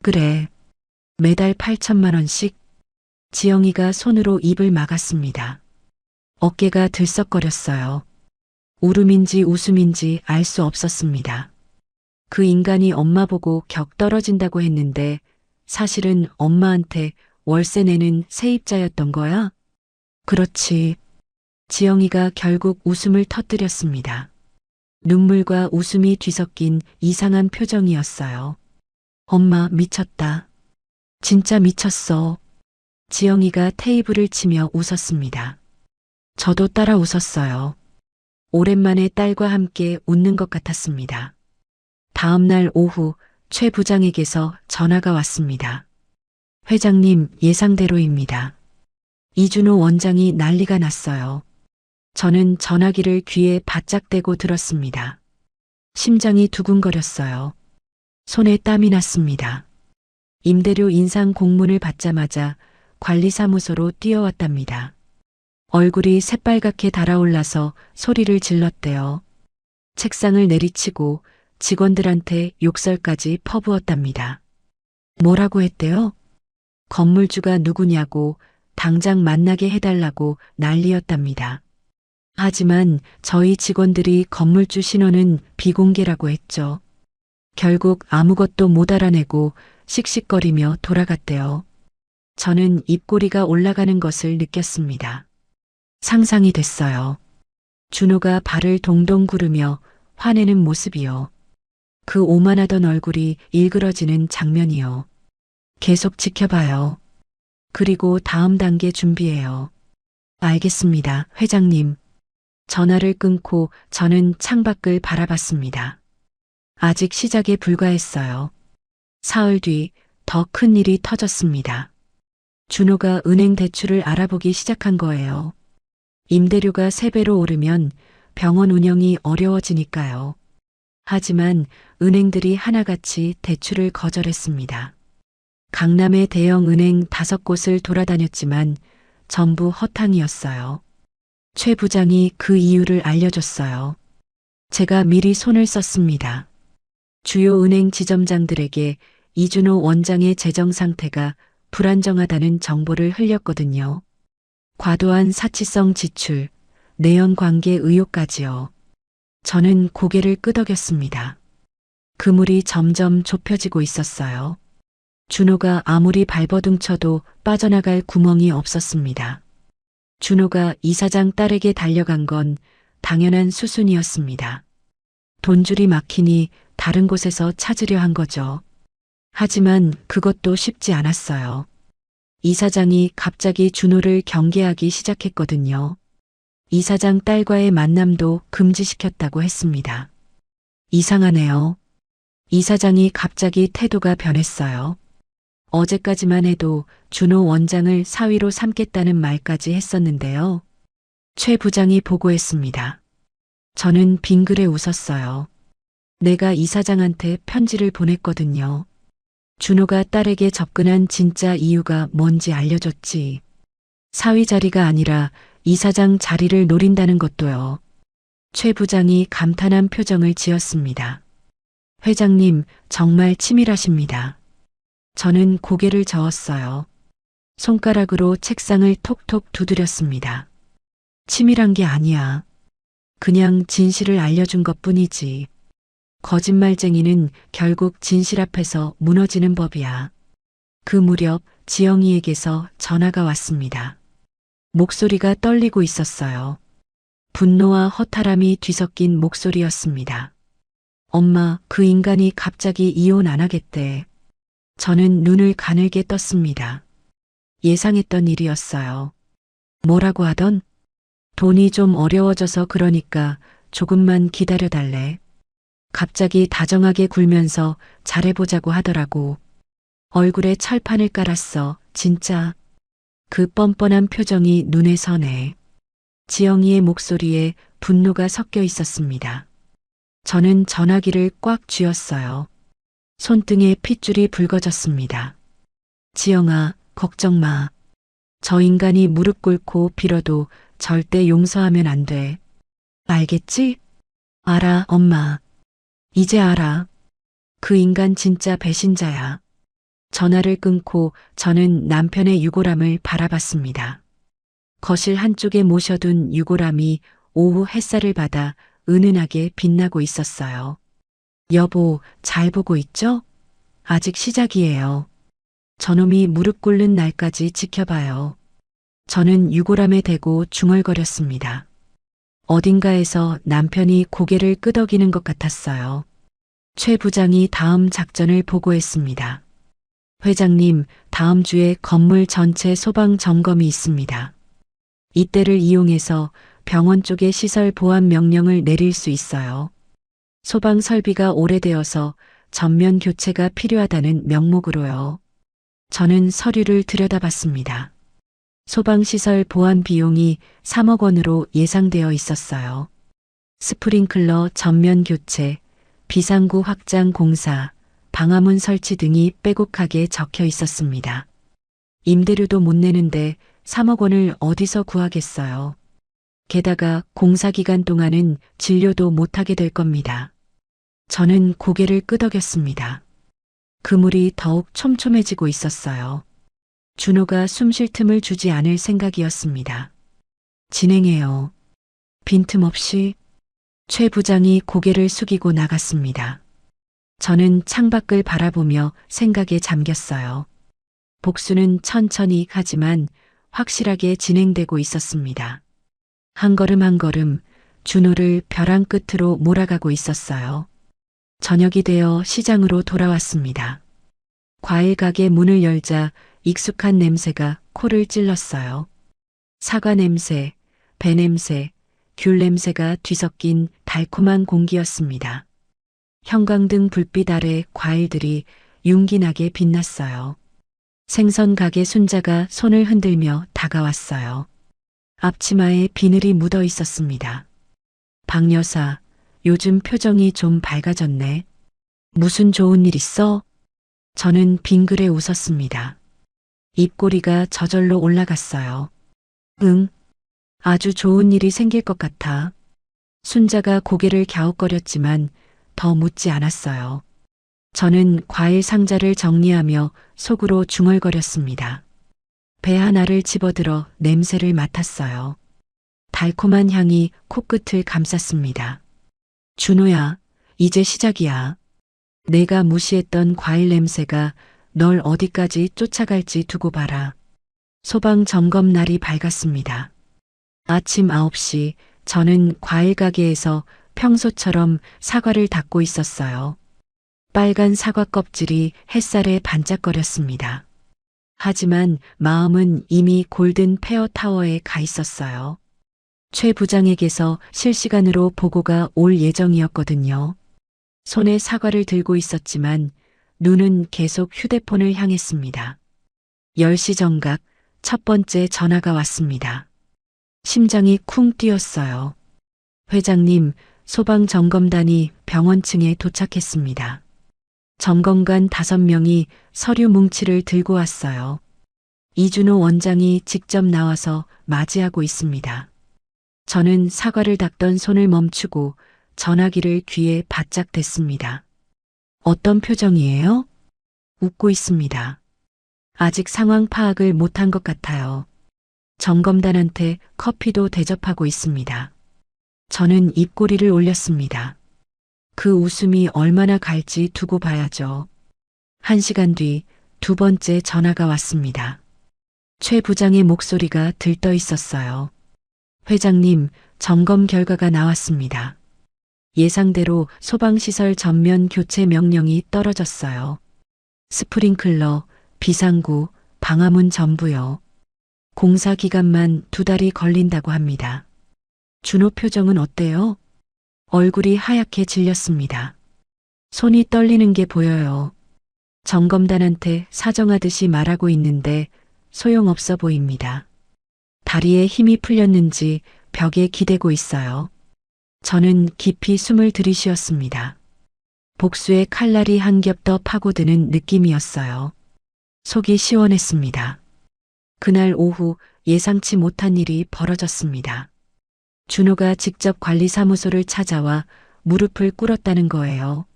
그래. 매달 8천만 원씩? 지영이가 손으로 입을 막았습니다. 어깨가 들썩거렸어요. 울음인지 웃음인지 알 수 없었습니다. 그 인간이 엄마 보고 격 떨어진다고 했는데 사실은 엄마한테 월세 내는 세입자였던 거야? 그렇지. 지영이가 결국 웃음을 터뜨렸습니다. 눈물과 웃음이 뒤섞인 이상한 표정이었어요. 엄마, 미쳤다. 진짜 미쳤어. 지영이가 테이블을 치며 웃었습니다. 저도 따라 웃었어요. 오랜만에 딸과 함께 웃는 것 같았습니다. 다음 날 오후 최 부장에게서 전화가 왔습니다. 회장님, 예상대로입니다. 이준호 원장이 난리가 났어요. 저는 전화기를 귀에 바짝 대고 들었습니다. 심장이 두근거렸어요. 손에 땀이 났습니다. 임대료 인상 공문을 받자마자 관리사무소로 뛰어왔답니다. 얼굴이 새빨갛게 달아올라서 소리를 질렀대요. 책상을 내리치고 직원들한테 욕설까지 퍼부었답니다. 뭐라고 했대요? 건물주가 누구냐고 당장 만나게 해달라고 난리였답니다. 하지만 저희 직원들이 건물주 신원은 비공개라고 했죠. 결국 아무것도 못 알아내고 씩씩거리며 돌아갔대요. 저는 입꼬리가 올라가는 것을 느꼈습니다. 상상이 됐어요. 준호가 발을 동동 구르며 화내는 모습이요. 그 오만하던 얼굴이 일그러지는 장면이요. 계속 지켜봐요. 그리고 다음 단계 준비해요. 알겠습니다, 회장님. 전화를 끊고 저는 창밖을 바라봤습니다. 아직 시작에 불과했어요. 사흘 뒤 더 큰 일이 터졌습니다. 준호가 은행 대출을 알아보기 시작한 거예요. 임대료가 3배로 오르면 병원 운영이 어려워지니까요. 하지만 은행들이 하나같이 대출을 거절했습니다. 강남의 대형 은행 5곳을 돌아다녔지만 전부 허탕이었어요. 최 부장이 그 이유를 알려줬어요. 제가 미리 손을 썼습니다. 주요 은행 지점장들에게 이준호 원장의 재정 상태가 불안정하다는 정보를 흘렸거든요. 과도한 사치성 지출, 내연 관계 의혹까지요. 저는 고개를 끄덕였습니다. 그물이 점점 좁혀지고 있었어요. 준호가 아무리 발버둥 쳐도 빠져나갈 구멍이 없었습니다. 준호가 이사장 딸에게 달려간 건 당연한 수순이었습니다. 돈줄이 막히니 다른 곳에서 찾으려 한 거죠. 하지만 그것도 쉽지 않았어요. 이사장이 갑자기 준호를 경계하기 시작했거든요. 이사장 딸과의 만남도 금지시켰다고 했습니다. 이상하네요. 이사장이 갑자기 태도가 변했어요. 어제까지만 해도 준호 원장을 사위로 삼겠다는 말까지 했었는데요. 최 부장이 보고했습니다. 저는 빙그레 웃었어요. 내가 이사장한테 편지를 보냈거든요. 준호가 딸에게 접근한 진짜 이유가 뭔지 알려줬지. 사위 자리가 아니라 이사장 자리를 노린다는 것도요. 최 부장이 감탄한 표정을 지었습니다. 회장님, 정말 치밀하십니다. 저는 고개를 저었어요. 손가락으로 책상을 톡톡 두드렸습니다. 치밀한 게 아니야. 그냥 진실을 알려준 것뿐이지. 거짓말쟁이는 결국 진실 앞에서 무너지는 법이야. 그 무렵 지영이에게서 전화가 왔습니다. 목소리가 떨리고 있었어요. 분노와 허탈함이 뒤섞인 목소리였습니다. 엄마, 그 인간이 갑자기 이혼 안 하겠대. 저는 눈을 가늘게 떴습니다. 예상했던 일이었어요. 뭐라고 하던? 돈이 좀 어려워져서 그러니까 조금만 기다려달래. 갑자기 다정하게 굴면서 잘해보자고 하더라고. 얼굴에 철판을 깔았어, 진짜. 그 뻔뻔한 표정이 눈에 선해. 지영이의 목소리에 분노가 섞여 있었습니다. 저는 전화기를 꽉 쥐었어요. 손등에 핏줄이 붉어졌습니다. 지영아, 걱정 마. 저 인간이 무릎 꿇고 빌어도 절대 용서하면 안 돼. 알겠지? 알아, 엄마. 이제 알아. 그 인간 진짜 배신자야. 전화를 끊고 저는 남편의 유골함을 바라봤습니다. 거실 한쪽에 모셔둔 유골함이 오후 햇살을 받아 은은하게 빛나고 있었어요. 여보, 잘 보고 있죠? 아직 시작이에요. 저놈이 무릎 꿇는 날까지 지켜봐요. 저는 유골함에 대고 중얼거렸습니다. 어딘가에서 남편이 고개를 끄덕이는 것 같았어요. 최 부장이 다음 작전을 보고했습니다. 회장님, 다음 주에 건물 전체 소방 점검이 있습니다. 이때를 이용해서 병원 쪽에 시설 보안 명령을 내릴 수 있어요. 소방 설비가 오래되어서 전면 교체가 필요하다는 명목으로요. 저는 서류를 들여다봤습니다. 소방시설 보안 비용이 3억 원으로 예상되어 있었어요. 스프링클러 전면 교체, 비상구 확장 공사, 방화문 설치 등이 빼곡하게 적혀 있었습니다. 임대료도 못 내는데 3억 원을 어디서 구하겠어요. 게다가 공사 기간 동안은 진료도 못하게 될 겁니다. 저는 고개를 끄덕였습니다. 그물이 더욱 촘촘해지고 있었어요. 준호가 숨 쉴 틈을 주지 않을 생각이었습니다. 진행해요. 빈틈없이. 최 부장이 고개를 숙이고 나갔습니다. 저는 창밖을 바라보며 생각에 잠겼어요. 복수는 천천히 하지만 확실하게 진행되고 있었습니다. 한 걸음 한 걸음 준호를 벼랑 끝으로 몰아가고 있었어요. 저녁이 되어 시장으로 돌아왔습니다. 과일 가게 문을 열자 익숙한 냄새가 코를 찔렀어요. 사과 냄새, 배 냄새, 귤 냄새가 뒤섞인 달콤한 공기였습니다. 형광등 불빛 아래 과일들이 윤기나게 빛났어요. 생선 가게 순자가 손을 흔들며 다가왔어요. 앞치마에 비늘이 묻어 있었습니다. 박 여사, 요즘 표정이 좀 밝아졌네. 무슨 좋은 일 있어? 저는 빙그레 웃었습니다. 입꼬리가 저절로 올라갔어요. 응, 아주 좋은 일이 생길 것 같아. 순자가 고개를 갸웃거렸지만 더 묻지 않았어요. 저는 과일 상자를 정리하며 속으로 중얼거렸습니다. 배 하나를 집어들어 냄새를 맡았어요. 달콤한 향이 코끝을 감쌌습니다. 준호야, 이제 시작이야. 내가 무시했던 과일 냄새가 널 어디까지 쫓아갈지 두고 봐라. 소방 점검 날이 밝았습니다. 아침 9시 저는 과일 가게에서 평소처럼 사과를 닦고 있었어요. 빨간 사과 껍질이 햇살에 반짝거렸습니다. 하지만 마음은 이미 골든 페어 타워에 가 있었어요. 최 부장에게서 실시간으로 보고가 올 예정이었거든요. 손에 사과를 들고 있었지만 눈은 계속 휴대폰을 향했습니다. 10시 정각 첫 번째 전화가 왔습니다. 심장이 쿵 뛰었어요. 회장님, 소방점검단이 병원층에 도착했습니다. 점검관 5명이 서류 뭉치를 들고 왔어요. 이준호 원장이 직접 나와서 맞이하고 있습니다. 저는 사과를 닦던 손을 멈추고 전화기를 귀에 바짝 댔습니다. 어떤 표정이에요? 웃고 있습니다. 아직 상황 파악을 못한 것 같아요. 점검단한테 커피도 대접하고 있습니다. 저는 입꼬리를 올렸습니다. 그 웃음이 얼마나 갈지 두고 봐야죠. 1시간 뒤 2번째 전화가 왔습니다. 최 부장의 목소리가 들떠 있었어요. 회장님, 점검 결과가 나왔습니다. 예상대로 소방시설 전면 교체 명령이 떨어졌어요. 스프링클러, 비상구, 방화문 전부요. 공사 기간만 2달이 걸린다고 합니다. 준호 표정은 어때요? 얼굴이 하얗게 질렸습니다. 손이 떨리는 게 보여요. 점검단한테 사정하듯이 말하고 있는데 소용없어 보입니다. 다리에 힘이 풀렸는지 벽에 기대고 있어요. 저는 깊이 숨을 들이쉬었습니다. 복수의 칼날이 한 겹 더 파고드는 느낌이었어요. 속이 시원했습니다. 그날 오후 예상치 못한 일이 벌어졌습니다. 준호가 직접 관리사무소를 찾아와 무릎을 꿇었다는 거예요.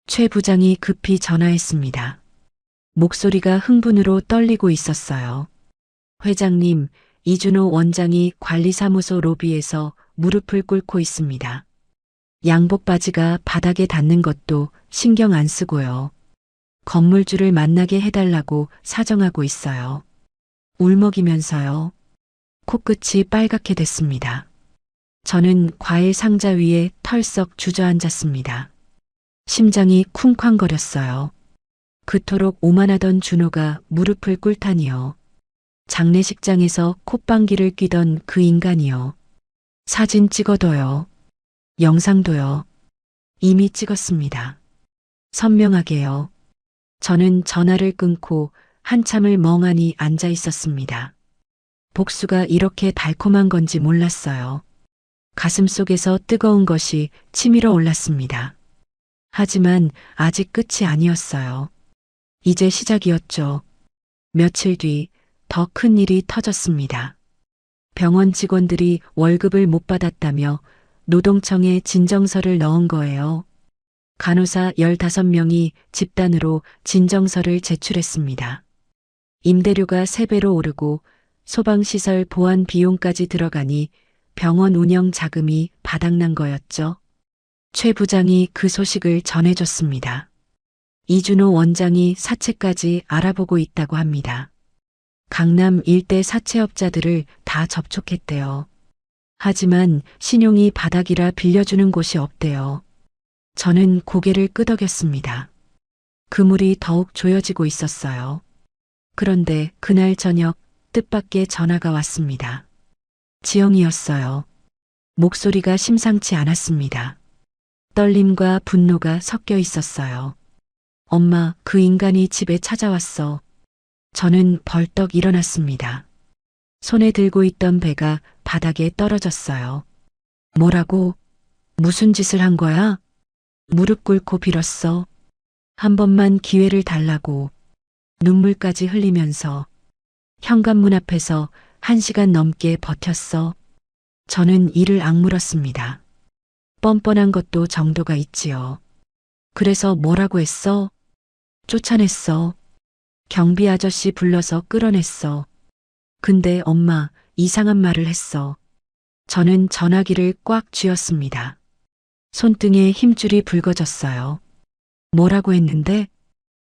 최 부장이 급히 전화했습니다. 목소리가 흥분으로 떨리고 있었어요. 회장님, 이준호 원장이 관리사무소 로비에서 무릎을 꿇고 있습니다. 양복 바지가 바닥에 닿는 것도 신경 안 쓰고요. 건물주를 만나게 해달라고 사정하고 있어요. 울먹이면서요. 코끝이 빨갛게 됐습니다. 저는 과일 상자 위에 털썩 주저앉았습니다. 심장이 쿵쾅거렸어요. 그토록 오만하던 준호가 무릎을 꿇다니요. 장례식장에서 콧방귀를 뀌던 그 인간이요. 사진 찍어둬요. 영상도요. 이미 찍었습니다. 선명하게요. 저는 전화를 끊고 한참을 멍하니 앉아 있었습니다. 복수가 이렇게 달콤한 건지 몰랐어요. 가슴 속에서 뜨거운 것이 치밀어 올랐습니다. 하지만 아직 끝이 아니었어요. 이제 시작이었죠. 며칠 뒤 더 큰 일이 터졌습니다. 병원 직원들이 월급을 못 받았다며 노동청에 진정서를 넣은 거예요. 간호사 15명이 집단으로 진정서를 제출했습니다. 임대료가 3배로 오르고 소방시설 보안 비용까지 들어가니 병원 운영 자금이 바닥난 거였죠. 최 부장이 그 소식을 전해줬습니다. 이준호 원장이 사채까지 알아보고 있다고 합니다. 강남 일대 사채업자들을 다 접촉했대요. 하지만 신용이 바닥이라 빌려주는 곳이 없대요. 저는 고개를 끄덕였습니다. 그물이 더욱 조여지고 있었어요. 그런데 그날 저녁 뜻밖의 전화가 왔습니다. 지영이었어요. 목소리가 심상치 않았습니다. 떨림과 분노가 섞여 있었어요. 엄마, 그 인간이 집에 찾아왔어. 저는 벌떡 일어났습니다. 손에 들고 있던 배가 바닥에 떨어졌어요. 뭐라고? 무슨 짓을 한 거야? 무릎 꿇고 빌었어. 한 번만 기회를 달라고. 눈물까지 흘리면서 현관문 앞에서 1시간 넘게 버텼어. 저는 이를 악물었습니다. 뻔뻔한 것도 정도가 있지요. 그래서 뭐라고 했어? 쫓아냈어. 경비 아저씨 불러서 끌어냈어. 근데 엄마, 이상한 말을 했어. 저는 전화기를 꽉 쥐었습니다. 손등에 힘줄이 붉어졌어요. 뭐라고 했는데?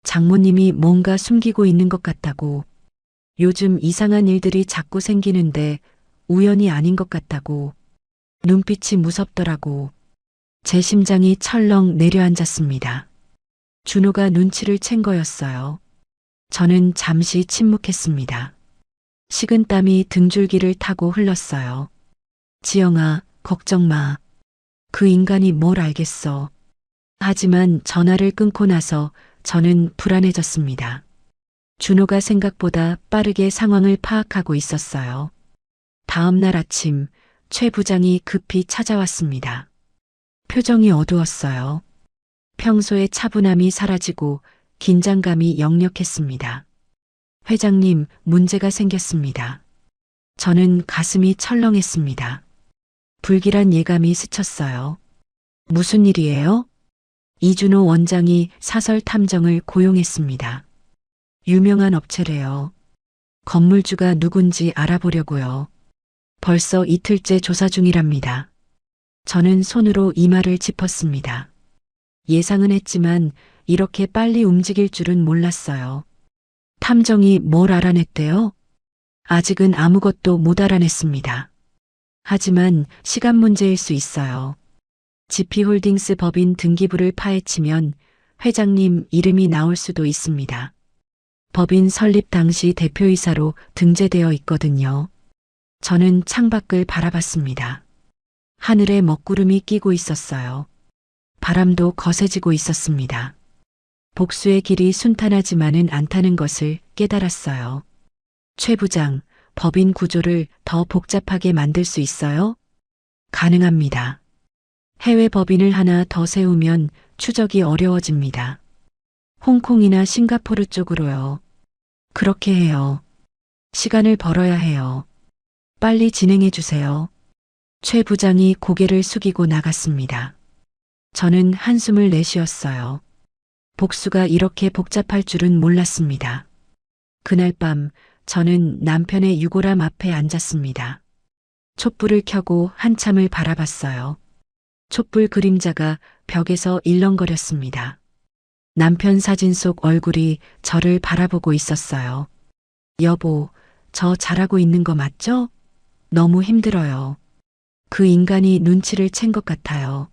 장모님이 뭔가 숨기고 있는 것 같다고. 요즘 이상한 일들이 자꾸 생기는데 우연이 아닌 것 같다고. 눈빛이 무섭더라고. 제 심장이 철렁 내려앉았습니다. 준호가 눈치를 챈 거였어요. 저는 잠시 침묵했습니다. 식은땀이 등줄기를 타고 흘렀어요. 지영아, 걱정 마. 그 인간이 뭘 알겠어. 하지만 전화를 끊고 나서 저는 불안해졌습니다. 준호가 생각보다 빠르게 상황을 파악하고 있었어요. 다음 날 아침 최 부장이 급히 찾아왔습니다. 표정이 어두웠어요. 평소의 차분함이 사라지고 긴장감이 역력했습니다. 회장님, 문제가 생겼습니다. 저는 가슴이 철렁했습니다. 불길한 예감이 스쳤어요. 무슨 일이에요? 이준호 원장이 사설 탐정을 고용했습니다. 유명한 업체래요. 건물주가 누군지 알아보려고요. 벌써 이틀째 조사 중이랍니다. 저는 손으로 이마를 짚었습니다. 예상은 했지만 이렇게 빨리 움직일 줄은 몰랐어요. 탐정이 뭘 알아냈대요? 아직은 아무것도 못 알아냈습니다. 하지만 시간 문제일 수 있어요. GP홀딩스 법인 등기부를 파헤치면 회장님 이름이 나올 수도 있습니다. 법인 설립 당시 대표이사로 등재되어 있거든요. 저는 창밖을 바라봤습니다. 하늘에 먹구름이 끼고 있었어요. 바람도 거세지고 있었습니다. 복수의 길이 순탄하지만은 않다는 것을 깨달았어요. 최 부장, 법인 구조를 더 복잡하게 만들 수 있어요? 가능합니다. 해외 법인을 하나 더 세우면 추적이 어려워집니다. 홍콩이나 싱가포르 쪽으로요. 그렇게 해요. 시간을 벌어야 해요. 빨리 진행해 주세요. 최 부장이 고개를 숙이고 나갔습니다. 저는 한숨을 내쉬었어요. 복수가 이렇게 복잡할 줄은 몰랐습니다. 그날 밤 저는 남편의 유골함 앞에 앉았습니다. 촛불을 켜고 한참을 바라봤어요. 촛불 그림자가 벽에서 일렁거렸습니다. 남편 사진 속 얼굴이 저를 바라보고 있었어요. 여보, 저 잘하고 있는 거 맞죠? 너무 힘들어요. 그 인간이 눈치를 챈 것 같아요.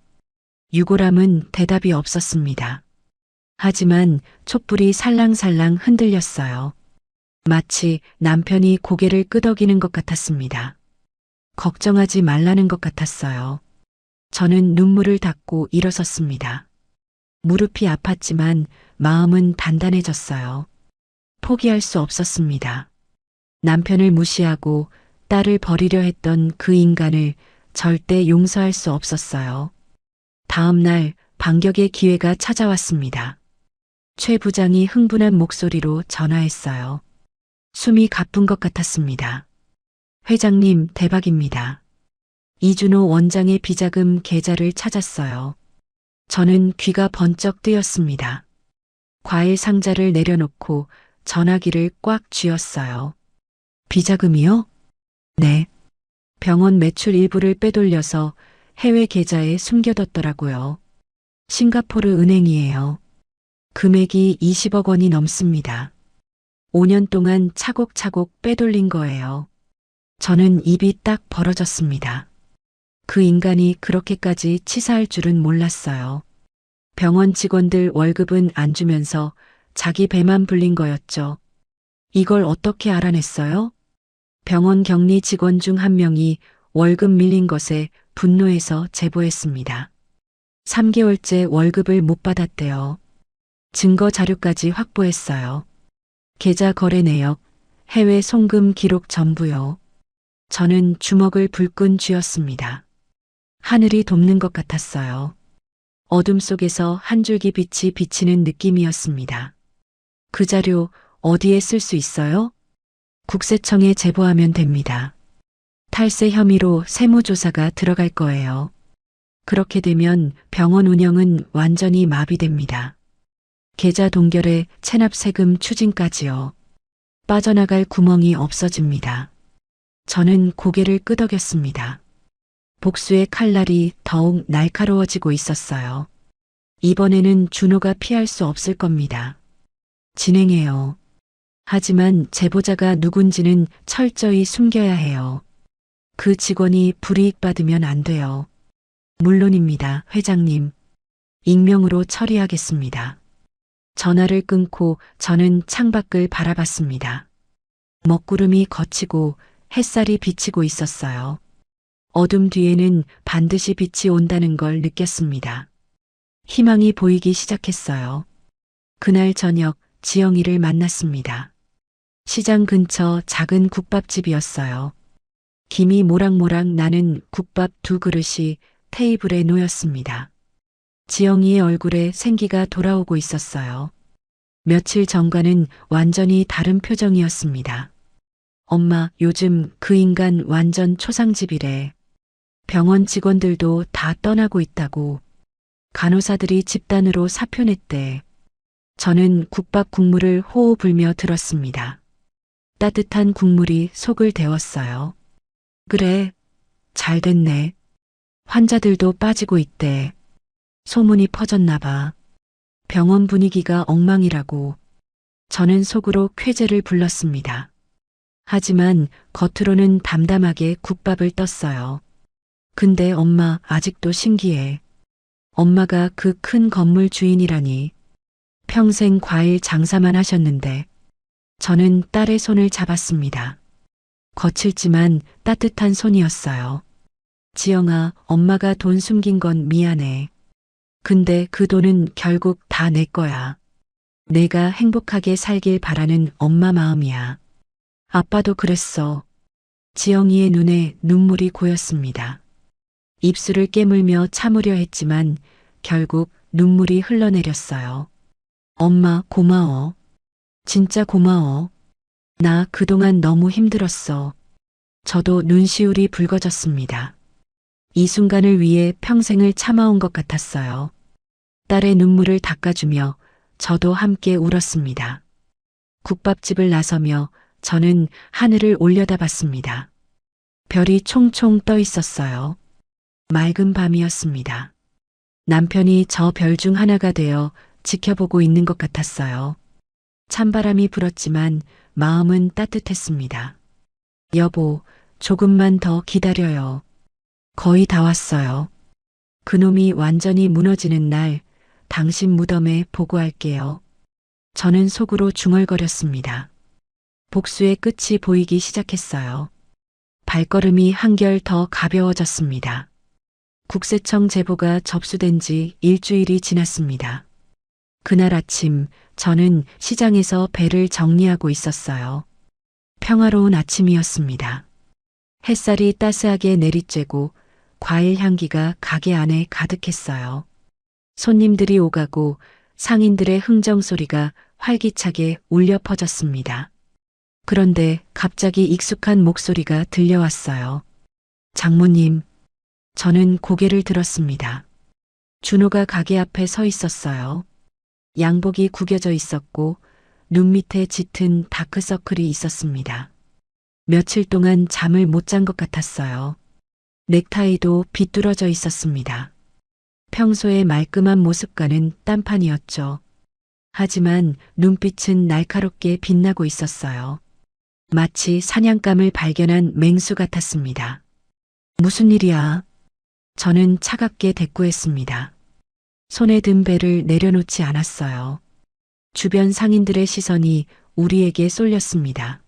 유골함은 대답이 없었습니다. 하지만 촛불이 살랑살랑 흔들렸어요. 마치 남편이 고개를 끄덕이는 것 같았습니다. 걱정하지 말라는 것 같았어요. 저는 눈물을 닦고 일어섰습니다. 무릎이 아팠지만 마음은 단단해졌어요. 포기할 수 없었습니다. 남편을 무시하고 딸을 버리려 했던 그 인간을 절대 용서할 수 없었어요. 다음 날 반격의 기회가 찾아왔습니다. 최 부장이 흥분한 목소리로 전화했어요. 숨이 가쁜 것 같았습니다. 회장님, 대박입니다. 이준호 원장의 비자금 계좌를 찾았어요. 저는 귀가 번쩍 뜨였습니다. 과일 상자를 내려놓고 전화기를 꽉 쥐었어요. 비자금이요? 네. 병원 매출 일부를 빼돌려서 해외 계좌에 숨겨뒀더라고요. 싱가포르 은행이에요. 금액이 20억 원이 넘습니다. 5년 동안 차곡차곡 빼돌린 거예요. 저는 입이 딱 벌어졌습니다. 그 인간이 그렇게까지 치사할 줄은 몰랐어요. 병원 직원들 월급은 안 주면서 자기 배만 불린 거였죠. 이걸 어떻게 알아냈어요? 병원 격리 직원 중 한 명이 월급 밀린 것에 분노해서 제보했습니다. 3개월째 월급을 못 받았대요. 증거 자료까지 확보했어요. 계좌 거래 내역, 해외 송금 기록 전부요. 저는 주먹을 불끈 쥐었습니다. 하늘이 돕는 것 같았어요. 어둠 속에서 한 줄기 빛이 비치는 느낌이었습니다. 그 자료 어디에 쓸 수 있어요? 국세청에 제보하면 됩니다. 탈세 혐의로 세무조사가 들어갈 거예요. 그렇게 되면 병원 운영은 완전히 마비됩니다. 계좌 동결에 체납 세금 추징까지요. 빠져나갈 구멍이 없어집니다. 저는 고개를 끄덕였습니다. 복수의 칼날이 더욱 날카로워지고 있었어요. 이번에는 준호가 피할 수 없을 겁니다. 진행해요. 하지만 제보자가 누군지는 철저히 숨겨야 해요. 그 직원이 불이익 받으면 안 돼요. 물론입니다, 회장님. 익명으로 처리하겠습니다. 전화를 끊고 저는 창밖을 바라봤습니다. 먹구름이 걷히고 햇살이 비치고 있었어요. 어둠 뒤에는 반드시 빛이 온다는 걸 느꼈습니다. 희망이 보이기 시작했어요. 그날 저녁 지영이를 만났습니다. 시장 근처 작은 국밥집이었어요. 김이 모락모락 나는 국밥 2그릇이 테이블에 놓였습니다. 지영이의 얼굴에 생기가 돌아오고 있었어요. 며칠 전과는 완전히 다른 표정이었습니다. 엄마, 요즘 그 인간 완전 초상집이래. 병원 직원들도 다 떠나고 있다고. 간호사들이 집단으로 사표 냈대. 저는 국밥 국물을 호호 불며 들었습니다. 따뜻한 국물이 속을 데웠어요. 그래, 잘 됐네. 환자들도 빠지고 있대. 소문이 퍼졌나 봐. 병원 분위기가 엉망이라고. 저는 속으로 쾌재를 불렀습니다. 하지만 겉으로는 담담하게 국밥을 떴어요. 근데 엄마 아직도 신기해. 엄마가 그 큰 건물 주인이라니. 평생 과일 장사만 하셨는데. 저는 딸의 손을 잡았습니다. 거칠지만 따뜻한 손이었어요. 지영아, 엄마가 돈 숨긴 건 미안해. 근데 그 돈은 결국 다 내 거야. 내가 행복하게 살길 바라는 엄마 마음이야. 아빠도 그랬어. 지영이의 눈에 눈물이 고였습니다. 입술을 깨물며 참으려 했지만 결국 눈물이 흘러내렸어요. 엄마, 고마워. 진짜 고마워. 나 그동안 너무 힘들었어. 저도 눈시울이 붉어졌습니다. 이 순간을 위해 평생을 참아온 것 같았어요. 딸의 눈물을 닦아주며 저도 함께 울었습니다. 국밥집을 나서며 저는 하늘을 올려다봤습니다. 별이 총총 떠 있었어요. 맑은 밤이었습니다. 남편이 저 별 중 하나가 되어 지켜보고 있는 것 같았어요. 찬바람이 불었지만 마음은 따뜻했습니다. 여보, 조금만 더 기다려요. 거의 다 왔어요. 그놈이 완전히 무너지는 날 당신 무덤에 보고할게요. 저는 속으로 중얼거렸습니다. 복수의 끝이 보이기 시작했어요. 발걸음이 한결 더 가벼워졌습니다. 국세청 제보가 접수된 지 일주일이 지났습니다. 그날 아침 저는 시장에서 배를 정리하고 있었어요. 평화로운 아침이었습니다. 햇살이 따스하게 내리쬐고 과일 향기가 가게 안에 가득했어요. 손님들이 오가고 상인들의 흥정 소리가 활기차게 울려 퍼졌습니다. 그런데 갑자기 익숙한 목소리가 들려왔어요. 장모님, 저는 고개를 들었습니다. 준호가 가게 앞에 서 있었어요. 양복이 구겨져 있었고 눈 밑에 짙은 다크서클이 있었습니다. 며칠 동안 잠을 못 잔 것 같았어요. 넥타이도 비뚤어져 있었습니다. 평소의 말끔한 모습과는 딴판이었죠. 하지만 눈빛은 날카롭게 빛나고 있었어요. 마치 사냥감을 발견한 맹수 같았습니다. 무슨 일이야? 저는 차갑게 대꾸했습니다. 손에 든 배를 내려놓지 않았어요. 주변 상인들의 시선이 우리에게 쏠렸습니다.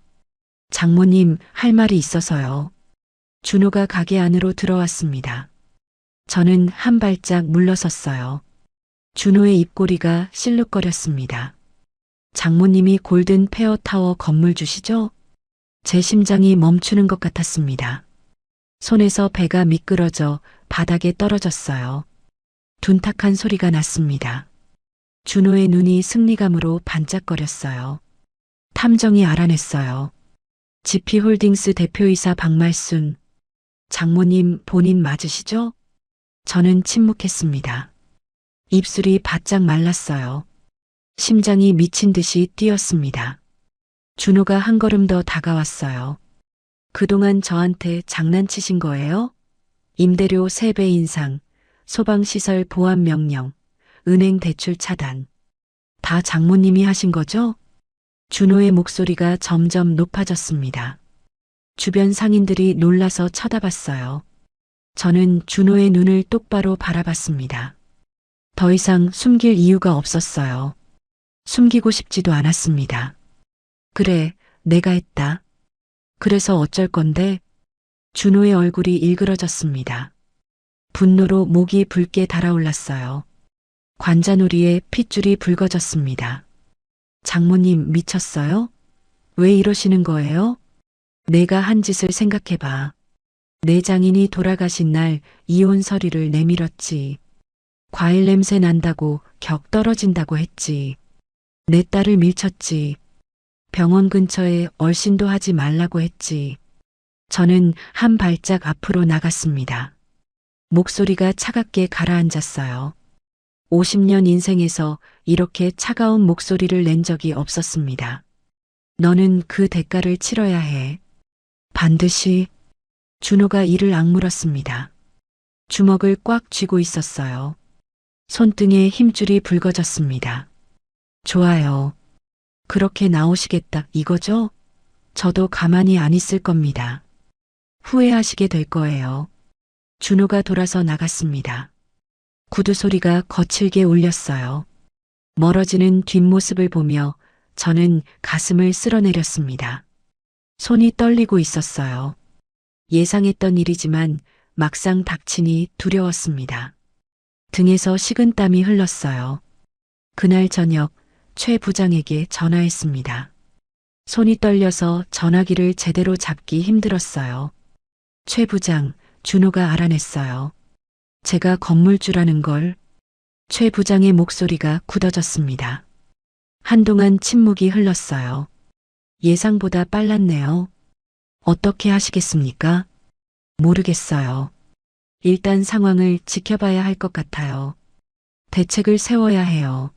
장모님, 할 말이 있어서요. 준호가 가게 안으로 들어왔습니다. 저는 한 발짝 물러섰어요. 준호의 입꼬리가 실룩거렸습니다. 장모님이 골든 페어 타워 건물 주시죠? 제 심장이 멈추는 것 같았습니다. 손에서 배가 미끄러져 바닥에 떨어졌어요. 둔탁한 소리가 났습니다. 준호의 눈이 승리감으로 반짝거렸어요. 탐정이 알아냈어요. GP홀딩스 대표이사 박말순. 장모님 본인 맞으시죠? 저는 침묵했습니다. 입술이 바짝 말랐어요. 심장이 미친 듯이 뛰었습니다. 준호가 한 걸음 더 다가왔어요. 그동안 저한테 장난치신 거예요? 임대료 3배 인상, 소방시설 보안 명령, 은행 대출 차단. 다 장모님이 하신 거죠? 준호의 목소리가 점점 높아졌습니다. 주변 상인들이 놀라서 쳐다봤어요. 저는 준호의 눈을 똑바로 바라봤습니다. 더 이상 숨길 이유가 없었어요. 숨기고 싶지도 않았습니다. 그래, 내가 했다. 그래서 어쩔 건데? 준호의 얼굴이 일그러졌습니다. 분노로 목이 붉게 달아올랐어요. 관자놀이에 핏줄이 붉어졌습니다. 장모님 미쳤어요? 왜 이러시는 거예요? 내가 한 짓을 생각해봐. 내 장인이 돌아가신 날 이혼 서류를 내밀었지. 과일 냄새 난다고 격 떨어진다고 했지. 내 딸을 밀쳤지. 병원 근처에 얼씬도 하지 말라고 했지. 저는 한 발짝 앞으로 나갔습니다. 목소리가 차갑게 가라앉았어요. 50년 인생에서 이렇게 차가운 목소리를 낸 적이 없었습니다. 너는 그 대가를 치러야 해. 반드시. 준호가 이를 악물었습니다. 주먹을 꽉 쥐고 있었어요. 손등에 힘줄이 붉어졌습니다. 좋아요. 그렇게 나오시겠다 이거죠? 저도 가만히 안 있을 겁니다. 후회하시게 될 거예요. 준호가 돌아서 나갔습니다. 구두 소리가 거칠게 울렸어요. 멀어지는 뒷모습을 보며 저는 가슴을 쓸어내렸습니다. 손이 떨리고 있었어요. 예상했던 일이지만 막상 닥치니 두려웠습니다. 등에서 식은땀이 흘렀어요. 그날 저녁 최 부장에게 전화했습니다. 손이 떨려서 전화기를 제대로 잡기 힘들었어요. 최 부장, 준호가 알아냈어요. 제가 건물주라는 걸. 최 부장의 목소리가 굳어졌습니다. 한동안 침묵이 흘렀어요. 예상보다 빨랐네요. 어떻게 하시겠습니까? 모르겠어요. 일단 상황을 지켜봐야 할 것 같아요. 대책을 세워야 해요.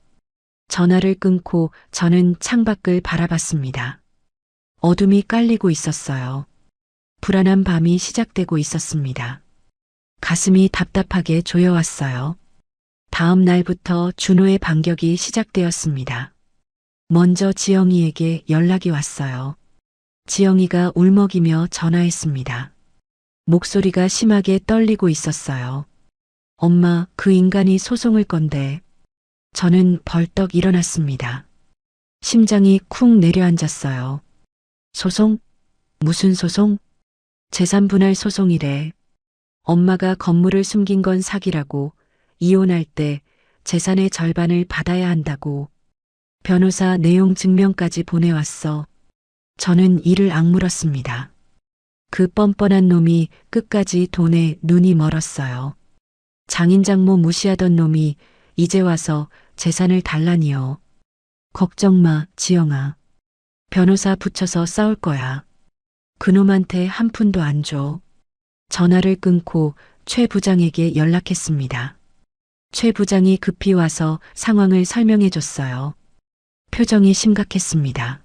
전화를 끊고 저는 창밖을 바라봤습니다. 어둠이 깔리고 있었어요. 불안한 밤이 시작되고 있었습니다. 가슴이 답답하게 조여왔어요. 다음 날부터 준호의 반격이 시작되었습니다. 먼저 지영이에게 연락이 왔어요. 지영이가 울먹이며 전화했습니다. 목소리가 심하게 떨리고 있었어요. 엄마, 그 인간이 소송을 건데. 저는 벌떡 일어났습니다. 심장이 쿵 내려앉았어요. 소송? 무슨 소송? 재산 분할 소송이래. 엄마가 건물을 숨긴 건 사기라고, 이혼할 때 재산의 절반을 받아야 한다고. 변호사 내용 증명까지 보내왔어. 저는 이를 악물었습니다. 그 뻔뻔한 놈이 끝까지 돈에 눈이 멀었어요. 장인장모 무시하던 놈이 이제 와서 재산을 달라니요. 걱정 마, 지영아. 변호사 붙여서 싸울 거야. 그놈한테 한 푼도 안 줘. 전화를 끊고 최 부장에게 연락했습니다. 최 부장이 급히 와서 상황을 설명해 줬어요. 표정이 심각했습니다.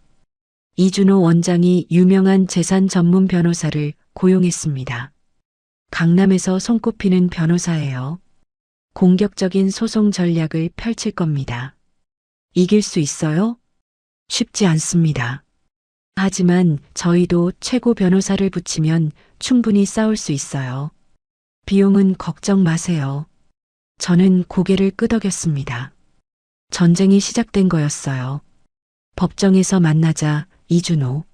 이준호 원장이 유명한 재산 전문 변호사를 고용했습니다. 강남에서 손꼽히는 변호사예요. 공격적인 소송 전략을 펼칠 겁니다. 이길 수 있어요? 쉽지 않습니다. 하지만 저희도 최고 변호사를 붙이면 충분히 싸울 수 있어요. 비용은 걱정 마세요. 저는 고개를 끄덕였습니다. 전쟁이 시작된 거였어요. 법정에서 만나자 이준호.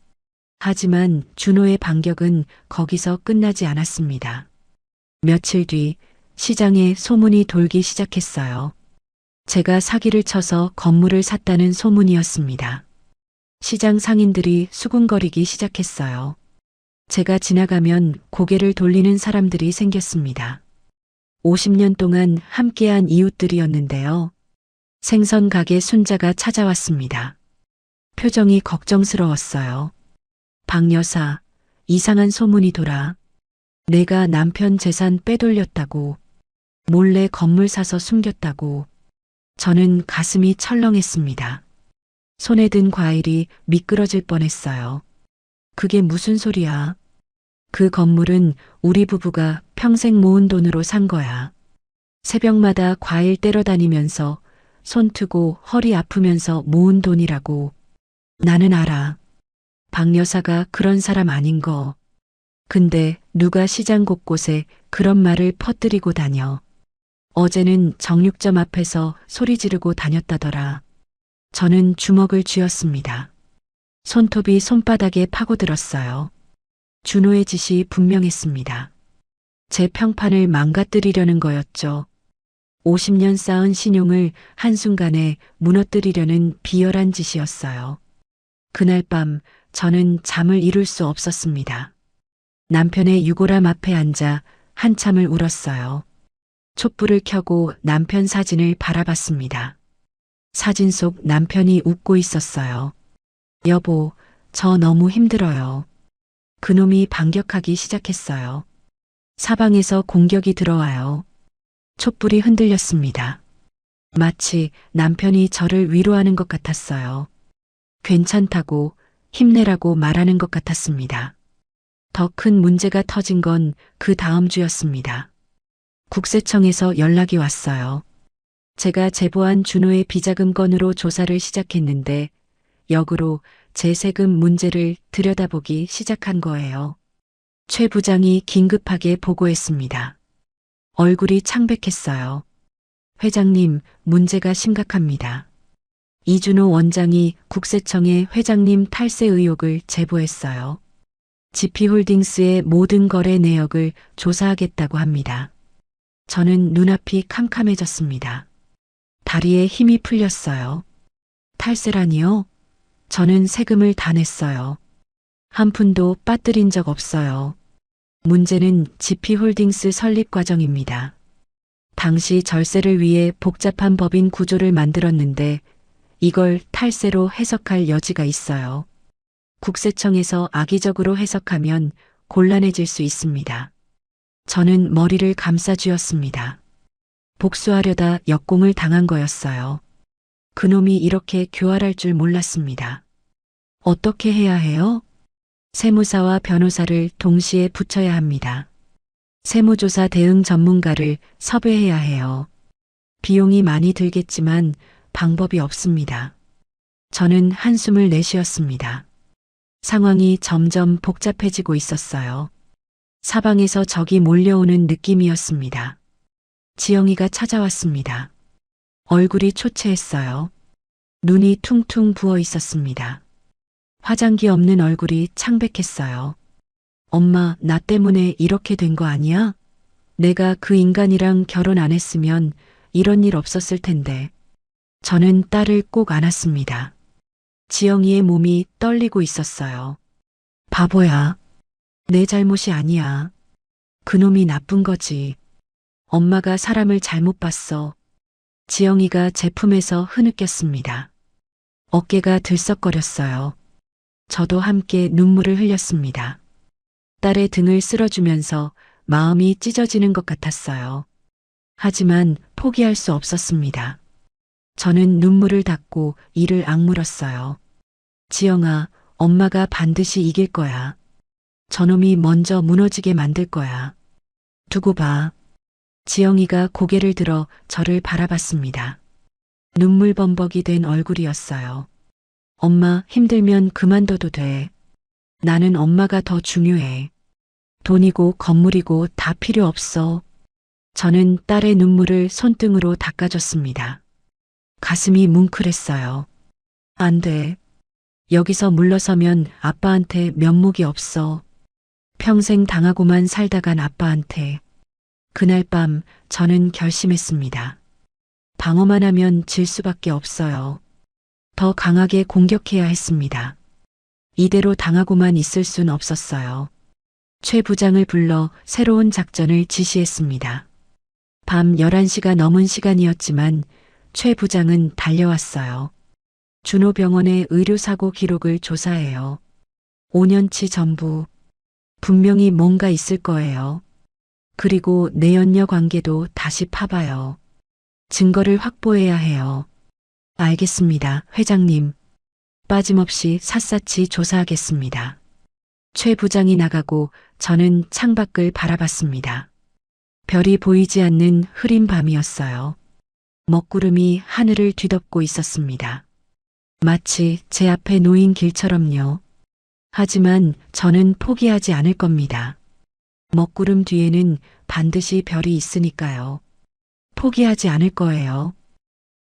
하지만 준호의 반격은 거기서 끝나지 않았습니다. 며칠 뒤 시장에 소문이 돌기 시작했어요. 제가 사기를 쳐서 건물을 샀다는 소문이었습니다. 시장 상인들이 수군거리기 시작했어요. 제가 지나가면 고개를 돌리는 사람들이 생겼습니다. 50년 동안 함께한 이웃들이었는데요. 생선 가게 순자가 찾아왔습니다. 표정이 걱정스러웠어요. 박 여사, 이상한 소문이 돌아. 내가 남편 재산 빼돌렸다고. 몰래 건물 사서 숨겼다고. 저는 가슴이 철렁했습니다. 손에 든 과일이 미끄러질 뻔했어요. 그게 무슨 소리야? 그 건물은 우리 부부가 평생 모은 돈으로 산 거야. 새벽마다 과일 떼러 다니면서 손 트고 허리 아프면서 모은 돈이라고. 나는 알아. 박 여사가 그런 사람 아닌 거. 근데 누가 시장 곳곳에 그런 말을 퍼뜨리고 다녀. 어제는 정육점 앞에서 소리 지르고 다녔다더라. 저는 주먹을 쥐었습니다. 손톱이 손바닥에 파고들었어요. 준호의 짓이 분명했습니다. 제 평판을 망가뜨리려는 거였죠. 50년 쌓은 신용을 한순간에 무너뜨리려는 비열한 짓이었어요. 그날 밤 저는 잠을 이룰 수 없었습니다. 남편의 유골함 앞에 앉아 한참을 울었어요. 촛불을 켜고 남편 사진을 바라봤습니다. 사진 속 남편이 웃고 있었어요. 여보, 저 너무 힘들어요. 그놈이 반격하기 시작했어요. 사방에서 공격이 들어와요. 촛불이 흔들렸습니다. 마치 남편이 저를 위로하는 것 같았어요. 괜찮다고, 힘내라고 말하는 것 같았습니다. 더 큰 문제가 터진 건 그 다음 주였습니다. 국세청에서 연락이 왔어요. 제가 제보한 준호의 비자금 건으로 조사를 시작했는데 역으로 제 세금 문제를 들여다보기 시작한 거예요. 최 부장이 긴급하게 보고했습니다. 얼굴이 창백했어요. 회장님, 문제가 심각합니다. 이준호 원장이 국세청에 회장님 탈세 의혹을 제보했어요. 지피홀딩스의 모든 거래 내역을 조사하겠다고 합니다. 저는 눈앞이 캄캄해졌습니다. 다리에 힘이 풀렸어요. 탈세라니요? 저는 세금을 다 냈어요. 한 푼도 빠뜨린 적 없어요. 문제는 지피홀딩스 설립 과정입니다. 당시 절세를 위해 복잡한 법인 구조를 만들었는데 이걸 탈세로 해석할 여지가 있어요. 국세청에서 악의적으로 해석하면 곤란해질 수 있습니다. 저는 머리를 감싸쥐었습니다. 복수하려다 역공을 당한 거였어요. 그놈이 이렇게 교활할 줄 몰랐습니다. 어떻게 해야 해요? 세무사와 변호사를 동시에 붙여야 합니다. 세무조사 대응 전문가를 섭외해야 해요. 비용이 많이 들겠지만 방법이 없습니다. 저는 한숨을 내쉬었습니다. 상황이 점점 복잡해지고 있었어요. 사방에서 적이 몰려오는 느낌이었습니다. 지영이가 찾아왔습니다. 얼굴이 초췌했어요. 눈이 퉁퉁 부어 있었습니다. 화장기 없는 얼굴이 창백했어요. 엄마, 나 때문에 이렇게 된 거 아니야? 내가 그 인간이랑 결혼 안 했으면 이런 일 없었을 텐데. 저는 딸을 꼭 안았습니다. 지영이의 몸이 떨리고 있었어요. 바보야. 내 잘못이 아니야. 그놈이 나쁜 거지. 엄마가 사람을 잘못 봤어. 지영이가 제 품에서 흐느꼈습니다. 어깨가 들썩거렸어요. 저도 함께 눈물을 흘렸습니다. 딸의 등을 쓸어주면서 마음이 찢어지는 것 같았어요. 하지만 포기할 수 없었습니다. 저는 눈물을 닦고 이를 악물었어요. 지영아, 엄마가 반드시 이길 거야. 저놈이 먼저 무너지게 만들 거야. 두고 봐. 지영이가 고개를 들어 저를 바라봤습니다. 눈물 범벅이 된 얼굴이었어요. 엄마, 힘들면 그만둬도 돼. 나는 엄마가 더 중요해. 돈이고 건물이고 다 필요 없어. 저는 딸의 눈물을 손등으로 닦아줬습니다. 가슴이 뭉클했어요. 안 돼. 여기서 물러서면 아빠한테 면목이 없어. 평생 당하고만 살다 간 아빠한테. 그날 밤 저는 결심했습니다. 방어만 하면 질 수밖에 없어요. 더 강하게 공격해야 했습니다. 이대로 당하고만 있을 순 없었어요. 최 부장을 불러 새로운 작전을 지시했습니다. 밤 11시가 넘은 시간이었지만 최 부장은 달려왔어요. 준호 병원의 의료사고 기록을 조사해요. 5년치 전부. 분명히 뭔가 있을 거예요. 그리고 내연녀 관계도 다시 파봐요. 증거를 확보해야 해요. 알겠습니다, 회장님. 빠짐없이 샅샅이 조사하겠습니다. 최 부장이 나가고 저는 창밖을 바라봤습니다. 별이 보이지 않는 흐린 밤이었어요. 먹구름이 하늘을 뒤덮고 있었습니다. 마치 제 앞에 놓인 길처럼요. 하지만 저는 포기하지 않을 겁니다. 먹구름 뒤에는 반드시 별이 있으니까요. 포기하지 않을 거예요.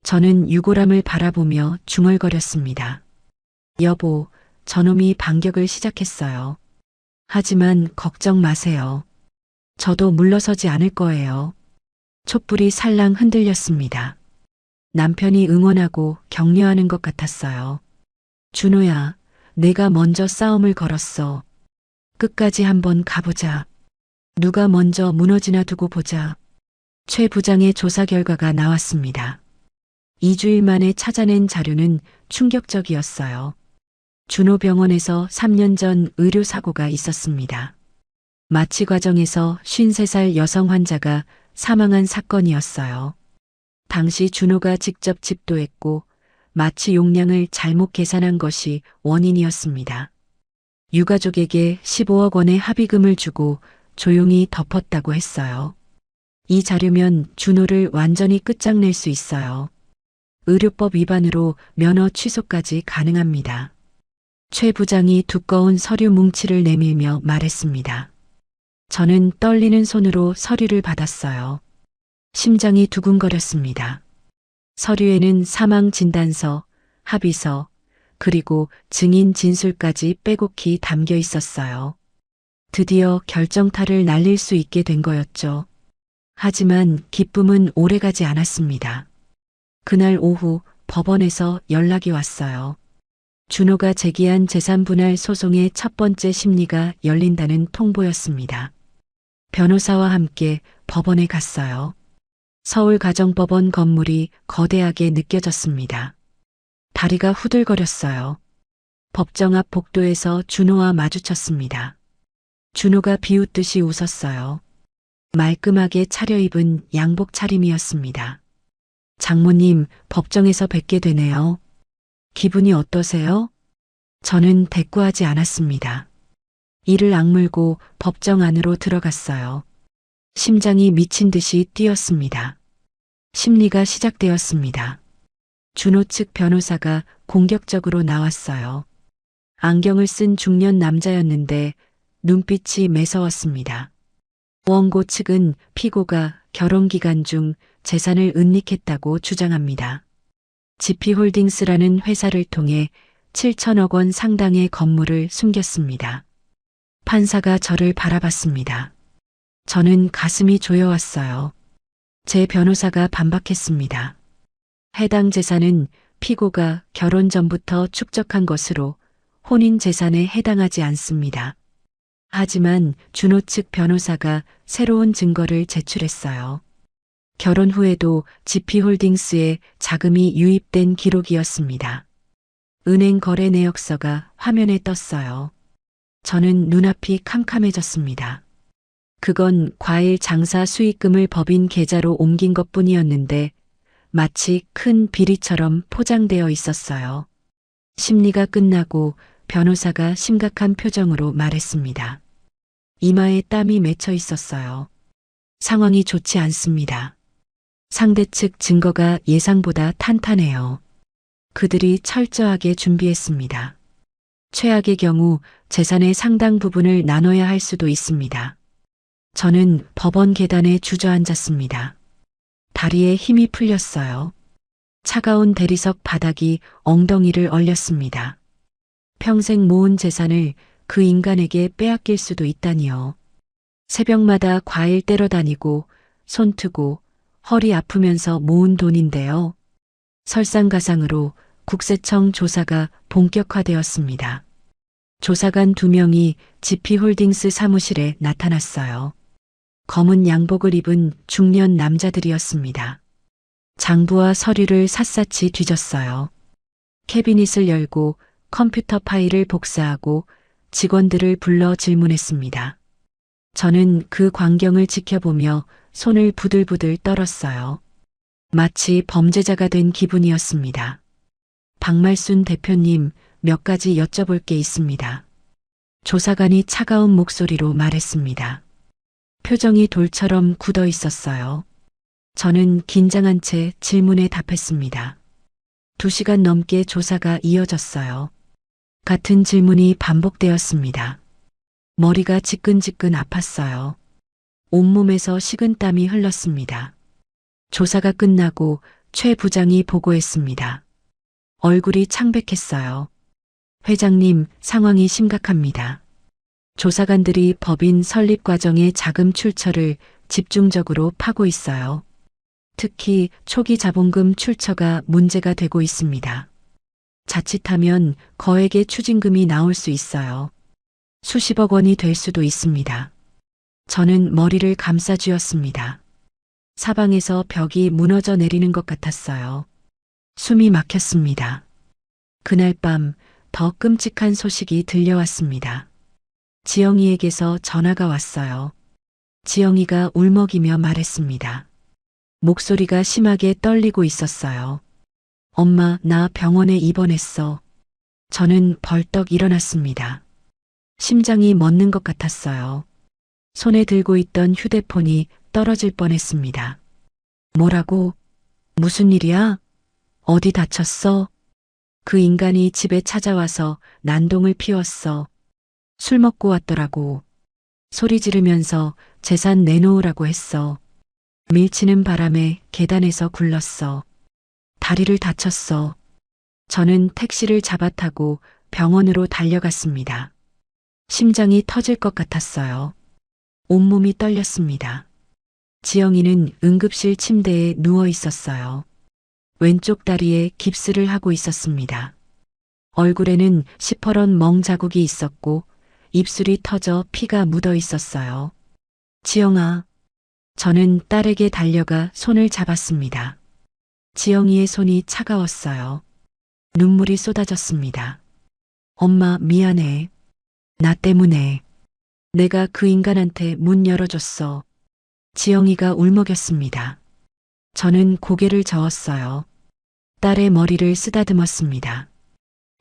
저는 유골함을 바라보며 중얼거렸습니다. 여보, 저놈이 반격을 시작했어요. 하지만 걱정 마세요. 저도 물러서지 않을 거예요. 촛불이 살랑 흔들렸습니다. 남편이 응원하고 격려하는 것 같았어요. 준호야, 내가 먼저 싸움을 걸었어. 끝까지 한번 가보자. 누가 먼저 무너지나 두고 보자. 최 부장의 조사 결과가 나왔습니다. 2주일 만에 찾아낸 자료는 충격적이었어요. 준호병원에서 3년 전 의료사고가 있었습니다. 마취 과정에서 53살 여성 환자가 사망한 사건이었어요. 당시 준호가 직접 집도했고 마취 용량을 잘못 계산한 것이 원인이었습니다. 유가족에게 15억 원의 합의금을 주고 조용히 덮었다고 했어요. 이 자료면 준호를 완전히 끝장낼 수 있어요. 의료법 위반으로 면허 취소까지 가능합니다. 최 부장이 두꺼운 서류 뭉치를 내밀며 말했습니다. 저는 떨리는 손으로 서류를 받았어요. 심장이 두근거렸습니다. 서류에는 사망 진단서, 합의서, 그리고 증인 진술까지 빼곡히 담겨 있었어요. 드디어 결정타를 날릴 수 있게 된 거였죠. 하지만 기쁨은 오래가지 않았습니다. 그날 오후 법원에서 연락이 왔어요. 준호가 제기한 재산분할 소송의 첫 번째 심리가 열린다는 통보였습니다. 변호사와 함께 법원에 갔어요. 서울가정법원 건물이 거대하게 느껴졌습니다. 다리가 후들거렸어요. 법정 앞 복도에서 준호와 마주쳤습니다. 준호가 비웃듯이 웃었어요. 말끔하게 차려입은 양복 차림이었습니다. 장모님, 법정에서 뵙게 되네요. 기분이 어떠세요? 저는 대꾸하지 않았습니다. 이를 악물고 법정 안으로 들어갔어요. 심장이 미친 듯이 뛰었습니다. 심리가 시작되었습니다. 준호 측 변호사가 공격적으로 나왔어요. 안경을 쓴 중년 남자였는데 눈빛이 매서웠습니다. 원고 측은 피고가 결혼 기간 중 재산을 은닉했다고 주장합니다. GP홀딩스라는 회사를 통해 7천억 원 상당의 건물을 숨겼습니다. 판사가 저를 바라봤습니다. 저는 가슴이 조여왔어요. 제 변호사가 반박했습니다. 해당 재산은 피고가 결혼 전부터 축적한 것으로 혼인 재산에 해당하지 않습니다. 하지만 준호 측 변호사가 새로운 증거를 제출했어요. 결혼 후에도 GP홀딩스에 자금이 유입된 기록이었습니다. 은행 거래 내역서가 화면에 떴어요. 저는 눈앞이 캄캄해졌습니다. 그건 과일 장사 수익금을 법인 계좌로 옮긴 것뿐이었는데 마치 큰 비리처럼 포장되어 있었어요. 심리가 끝나고 변호사가 심각한 표정으로 말했습니다. 이마에 땀이 맺혀 있었어요. 상황이 좋지 않습니다. 상대 측 증거가 예상보다 탄탄해요. 그들이 철저하게 준비했습니다. 최악의 경우 재산의 상당 부분을 나눠야 할 수도 있습니다. 저는 법원 계단에 주저앉았습니다. 다리에 힘이 풀렸어요. 차가운 대리석 바닥이 엉덩이를 얼렸습니다. 평생 모은 재산을 그 인간에게 빼앗길 수도 있다니요. 새벽마다 과일 떼러 다니고 손 트고 허리 아프면서 모은 돈인데요. 설상가상으로 국세청 조사가 본격화되었습니다. 조사관 2명이 GP홀딩스 사무실에 나타났어요. 검은 양복을 입은 중년 남자들이었습니다. 장부와 서류를 샅샅이 뒤졌어요. 캐비닛을 열고 컴퓨터 파일을 복사하고 직원들을 불러 질문했습니다. 저는 그 광경을 지켜보며 손을 부들부들 떨었어요. 마치 범죄자가 된 기분이었습니다. 박말순 대표님, 몇 가지 여쭤볼 게 있습니다. 조사관이 차가운 목소리로 말했습니다. 표정이 돌처럼 굳어 있었어요. 저는 긴장한 채 질문에 답했습니다. 2시간 넘게 조사가 이어졌어요. 같은 질문이 반복되었습니다. 머리가 지끈지끈 아팠어요. 온몸에서 식은땀이 흘렀습니다. 조사가 끝나고 최 부장이 보고했습니다. 얼굴이 창백했어요. 회장님, 상황이 심각합니다. 조사관들이 법인 설립 과정의 자금 출처를 집중적으로 파고 있어요. 특히 초기 자본금 출처가 문제가 되고 있습니다. 자칫하면 거액의 추징금이 나올 수 있어요. 수십억 원이 될 수도 있습니다. 저는 머리를 감싸쥐었습니다. 사방에서 벽이 무너져 내리는 것 같았어요. 숨이 막혔습니다. 그날 밤 더 끔찍한 소식이 들려왔습니다. 지영이에게서 전화가 왔어요. 지영이가 울먹이며 말했습니다. 목소리가 심하게 떨리고 있었어요. 엄마, 나 병원에 입원했어. 저는 벌떡 일어났습니다. 심장이 멎는 것 같았어요. 손에 들고 있던 휴대폰이 떨어질 뻔했습니다. 뭐라고? 무슨 일이야? 어디 다쳤어? 그 인간이 집에 찾아와서 난동을 피웠어. 술 먹고 왔더라고. 소리 지르면서 재산 내놓으라고 했어. 밀치는 바람에 계단에서 굴렀어. 다리를 다쳤어. 저는 택시를 잡아 타고 병원으로 달려갔습니다. 심장이 터질 것 같았어요. 온몸이 떨렸습니다. 지영이는 응급실 침대에 누워 있었어요. 왼쪽 다리에 깁스를 하고 있었습니다. 얼굴에는 시퍼런 멍 자국이 있었고 입술이 터져 피가 묻어 있었어요. 지영아. 저는 딸에게 달려가 손을 잡았습니다. 지영이의 손이 차가웠어요. 눈물이 쏟아졌습니다. 엄마, 미안해. 나 때문에. 내가 그 인간한테 문 열어줬어. 지영이가 울먹였습니다. 저는 고개를 저었어요. 딸의 머리를 쓰다듬었습니다.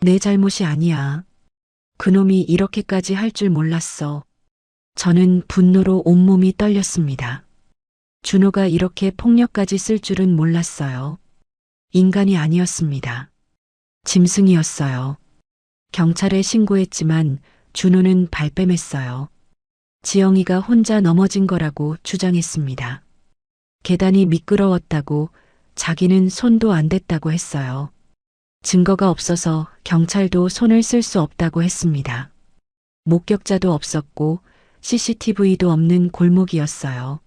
내 잘못이 아니야. 그놈이 이렇게까지 할 줄 몰랐어. 저는 분노로 온몸이 떨렸습니다. 준호가 이렇게 폭력까지 쓸 줄은 몰랐어요. 인간이 아니었습니다. 짐승이었어요. 경찰에 신고했지만 준호는 발뺌했어요. 지영이가 혼자 넘어진 거라고 주장했습니다. 계단이 미끄러웠다고, 자기는 손도 안 댔다고 했어요. 증거가 없어서 경찰도 손을 쓸 수 없다고 했습니다. 목격자도 없었고 CCTV도 없는 골목이었어요.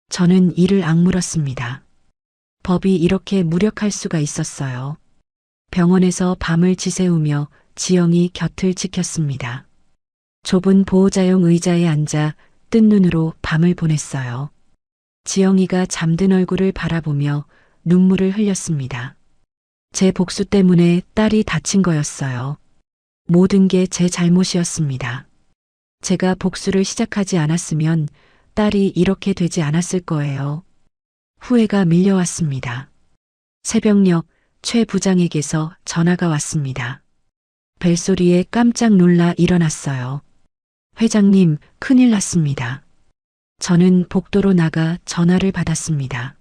저는 이를 악물었습니다. 법이 이렇게 무력할 수가 있었어요. 병원에서 밤을 지새우며 지영이 곁을 지켰습니다. 좁은 보호자용 의자에 앉아 뜬 눈으로 밤을 보냈어요. 지영이가 잠든 얼굴을 바라보며 눈물을 흘렸습니다. 제 복수 때문에 딸이 다친 거였어요. 모든 게 제 잘못이었습니다. 제가 복수를 시작하지 않았으면 딸이 이렇게 되지 않았을 거예요. 후회가 밀려왔습니다. 새벽녘 최 부장에게서 전화가 왔습니다. 벨소리에 깜짝 놀라 일어났어요. 회장님, 큰일 났습니다. 저는 복도로 나가 전화를 받았습니다.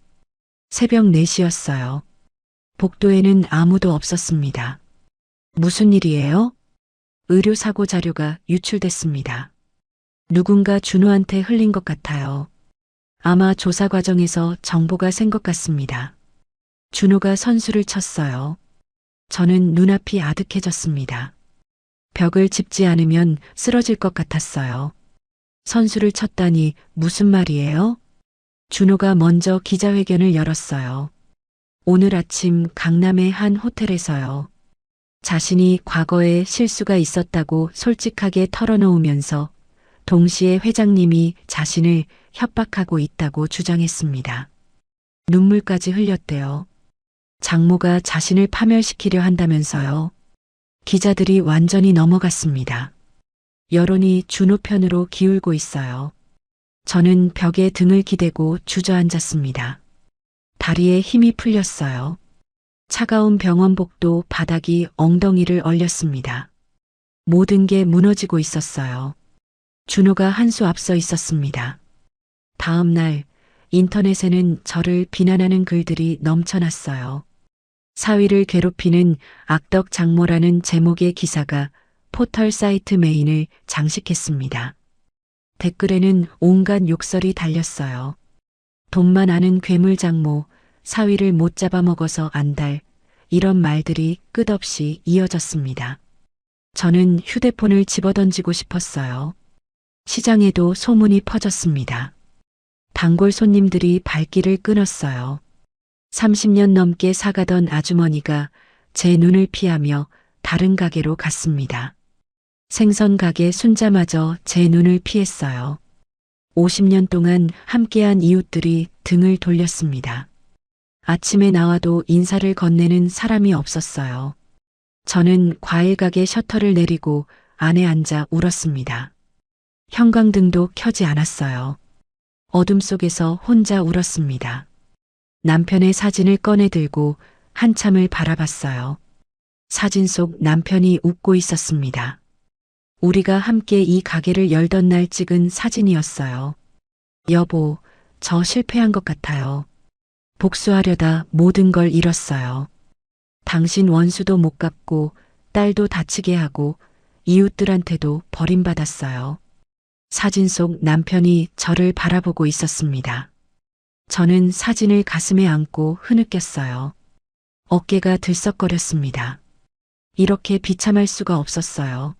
새벽 4시였어요. 복도에는 아무도 없었습니다. 무슨 일이에요? 의료사고 자료가 유출됐습니다. 누군가 준호한테 흘린 것 같아요. 아마 조사 과정에서 정보가 샌 것 같습니다. 준호가 선수를 쳤어요. 저는 눈앞이 아득해졌습니다. 벽을 짚지 않으면 쓰러질 것 같았어요. 선수를 쳤다니 무슨 말이에요? 준호가 먼저 기자회견을 열었어요. 오늘 아침 강남의 한 호텔에서요. 자신이 과거에 실수가 있었다고 솔직하게 털어놓으면서 동시에 회장님이 자신을 협박하고 있다고 주장했습니다. 눈물까지 흘렸대요. 장모가 자신을 파멸시키려 한다면서요. 기자들이 완전히 넘어갔습니다. 여론이 준호 편으로 기울고 있어요. 저는 벽에 등을 기대고 주저앉았습니다. 다리에 힘이 풀렸어요. 차가운 병원복도 바닥이 엉덩이를 얼렸습니다. 모든 게 무너지고 있었어요. 준호가 한 수 앞서 있었습니다. 다음 날 인터넷에는 저를 비난하는 글들이 넘쳐났어요. 사위를 괴롭히는 악덕 장모라는 제목의 기사가 포털 사이트 메인을 장식했습니다. 댓글에는 온갖 욕설이 달렸어요. 돈만 아는 괴물 장모, 사위를 못 잡아먹어서 안달, 이런 말들이 끝없이 이어졌습니다. 저는 휴대폰을 집어던지고 싶었어요. 시장에도 소문이 퍼졌습니다. 단골 손님들이 발길을 끊었어요. 30년 넘게 사가던 아주머니가 제 눈을 피하며 다른 가게로 갔습니다. 생선 가게 순자마저 제 눈을 피했어요. 50년 동안 함께한 이웃들이 등을 돌렸습니다. 아침에 나와도 인사를 건네는 사람이 없었어요. 저는 과일 가게 셔터를 내리고 안에 앉아 울었습니다. 형광등도 켜지 않았어요. 어둠 속에서 혼자 울었습니다. 남편의 사진을 꺼내 들고 한참을 바라봤어요. 사진 속 남편이 웃고 있었습니다. 우리가 함께 이 가게를 열던 날 찍은 사진이었어요. 여보, 저 실패한 것 같아요. 복수하려다 모든 걸 잃었어요. 당신 원수도 못 갚고 딸도 다치게 하고 이웃들한테도 버림받았어요. 사진 속 남편이 저를 바라보고 있었습니다. 저는 사진을 가슴에 안고 흐느꼈어요. 어깨가 들썩거렸습니다. 이렇게 비참할 수가 없었어요.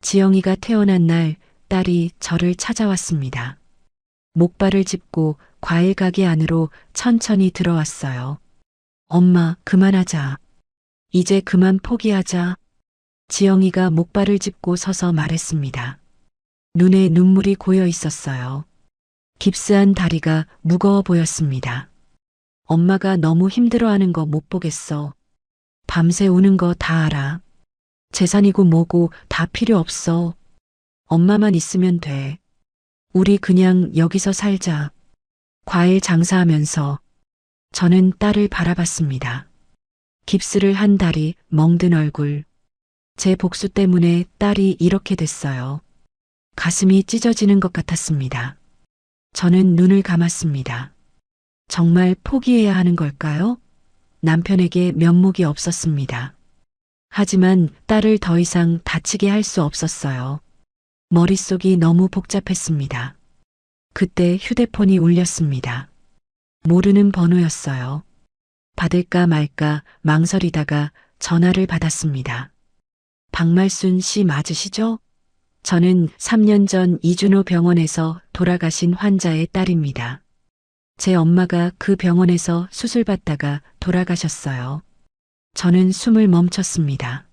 지영이가 태어난 날 딸이 저를 찾아왔습니다. 목발을 짚고 과일 가게 안으로 천천히 들어왔어요. 엄마, 그만하자. 이제 그만 포기하자. 지영이가 목발을 짚고 서서 말했습니다. 눈에 눈물이 고여 있었어요. 깁스한 다리가 무거워 보였습니다. 엄마가 너무 힘들어하는 거 못 보겠어. 밤새 우는 거 다 알아. 재산이고 뭐고 다 필요 없어. 엄마만 있으면 돼. 우리 그냥 여기서 살자. 과일 장사하면서. 저는 딸을 바라봤습니다. 깁스를 한 다리, 멍든 얼굴. 제 복수 때문에 딸이 이렇게 됐어요. 가슴이 찢어지는 것 같았습니다. 저는 눈을 감았습니다. 정말 포기해야 하는 걸까요? 남편에게 면목이 없었습니다. 하지만 딸을 더 이상 다치게 할 수 없었어요. 머릿속이 너무 복잡했습니다. 그때 휴대폰이 울렸습니다. 모르는 번호였어요. 받을까 말까 망설이다가 전화를 받았습니다. 박말순 씨 맞으시죠? 저는 3년 전 이준호 병원에서 돌아가신 환자의 딸입니다. 제 엄마가 그 병원에서 수술받다가 돌아가셨어요. 저는 숨을 멈췄습니다.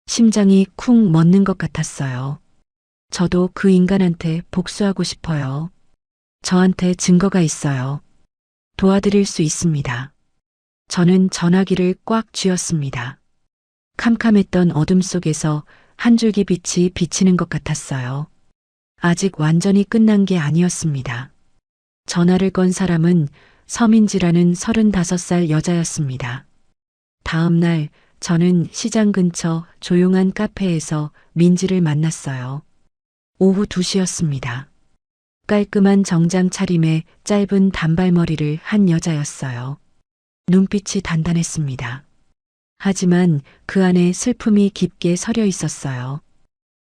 심장이 쿵 멎는 것 같았어요. 저도 그 인간한테 복수하고 싶어요. 저한테 증거가 있어요. 도와드릴 수 있습니다. 저는 전화기를 꽉 쥐었습니다. 캄캄했던 어둠 속에서 한 줄기 빛이 비치는 것 같았어요. 아직 완전히 끝난 게 아니었습니다. 전화를 건 사람은 서민지라는 35살 여자였습니다. 다음 날 저는 시장 근처 조용한 카페에서 민지를 만났어요. 오후 2시였습니다. 깔끔한 정장 차림에 짧은 단발머리를 한 여자였어요. 눈빛이 단단했습니다. 하지만 그 안에 슬픔이 깊게 서려 있었어요.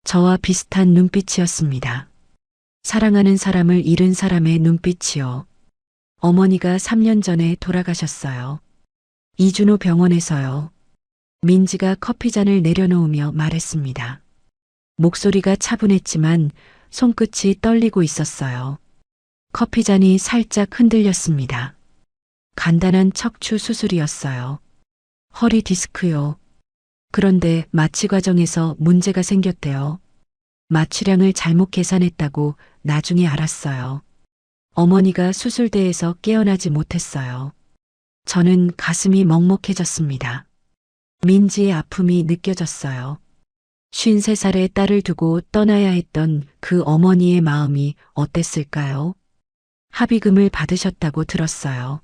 저와 비슷한 눈빛이었습니다. 사랑하는 사람을 잃은 사람의 눈빛이요. 어머니가 3년 전에 돌아가셨어요. 이준호 병원에서요. 민지가 커피잔을 내려놓으며 말했습니다. 목소리가 차분했지만 손끝이 떨리고 있었어요. 커피잔이 살짝 흔들렸습니다. 간단한 척추 수술이었어요. 허리 디스크요. 그런데 마취 과정에서 문제가 생겼대요. 마취량을 잘못 계산했다고 나중에 알았어요. 어머니가 수술대에서 깨어나지 못했어요. 저는 가슴이 먹먹해졌습니다. 민지의 아픔이 느껴졌어요. 53살의 딸을 두고 떠나야 했던 그 어머니의 마음이 어땠을까요? 합의금을 받으셨다고 들었어요.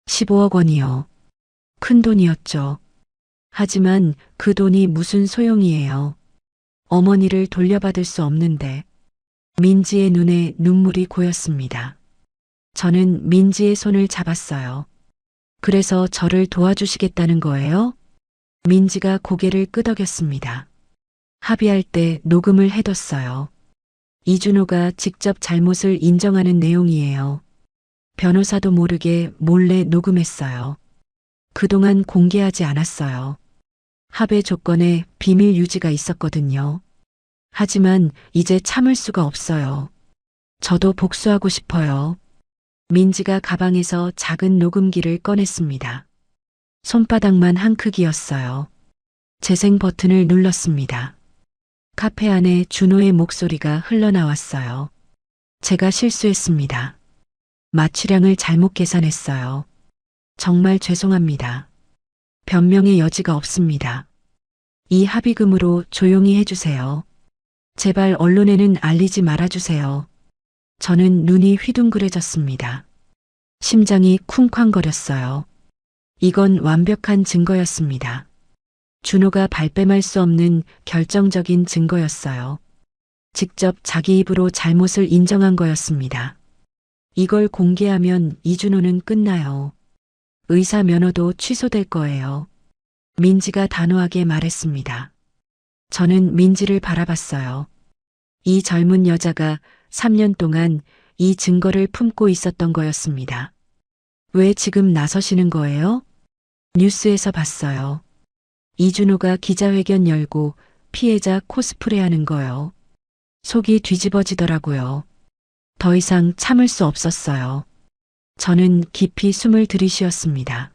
15억 원이요. 큰 돈이었죠. 하지만 그 돈이 무슨 소용이에요. 어머니를 돌려받을 수 없는데. 민지의 눈에 눈물이 고였습니다. 저는 민지의 손을 잡았어요. 그래서 저를 도와주시겠다는 거예요? 민지가 고개를 끄덕였습니다. 합의할 때 녹음을 해뒀어요. 이준호가 직접 잘못을 인정하는 내용이에요. 변호사도 모르게 몰래 녹음했어요. 그동안 공개하지 않았어요. 합의 조건에 비밀 유지가 있었거든요. 하지만 이제 참을 수가 없어요. 저도 복수하고 싶어요. 민지가 가방에서 작은 녹음기를 꺼냈습니다. 손바닥만 한 크기였어요. 재생 버튼을 눌렀습니다. 카페 안에 준호의 목소리가 흘러나왔어요. 제가 실수했습니다. 마취량을 잘못 계산했어요. 정말 죄송합니다. 변명의 여지가 없습니다. 이 합의금으로 조용히 해주세요. 제발 언론에는 알리지 말아주세요. 저는 눈이 휘둥그레졌습니다. 심장이 쿵쾅거렸어요. 이건 완벽한 증거였습니다. 준호가 발뺌할 수 없는 결정적인 증거였어요. 직접 자기 입으로 잘못을 인정한 거였습니다. 이걸 공개하면 이준호는 끝나요. 의사 면허도 취소될 거예요. 민지가 단호하게 말했습니다. 저는 민지를 바라봤어요. 이 젊은 여자가 3년 동안 이 증거를 품고 있었던 거였습니다. 왜 지금 나서시는 거예요? 뉴스에서 봤어요. 이준호가 기자회견 열고 피해자 코스프레 하는 거요. 속이 뒤집어지더라고요. 더 이상 참을 수 없었어요. 저는 깊이 숨을 들이쉬었습니다.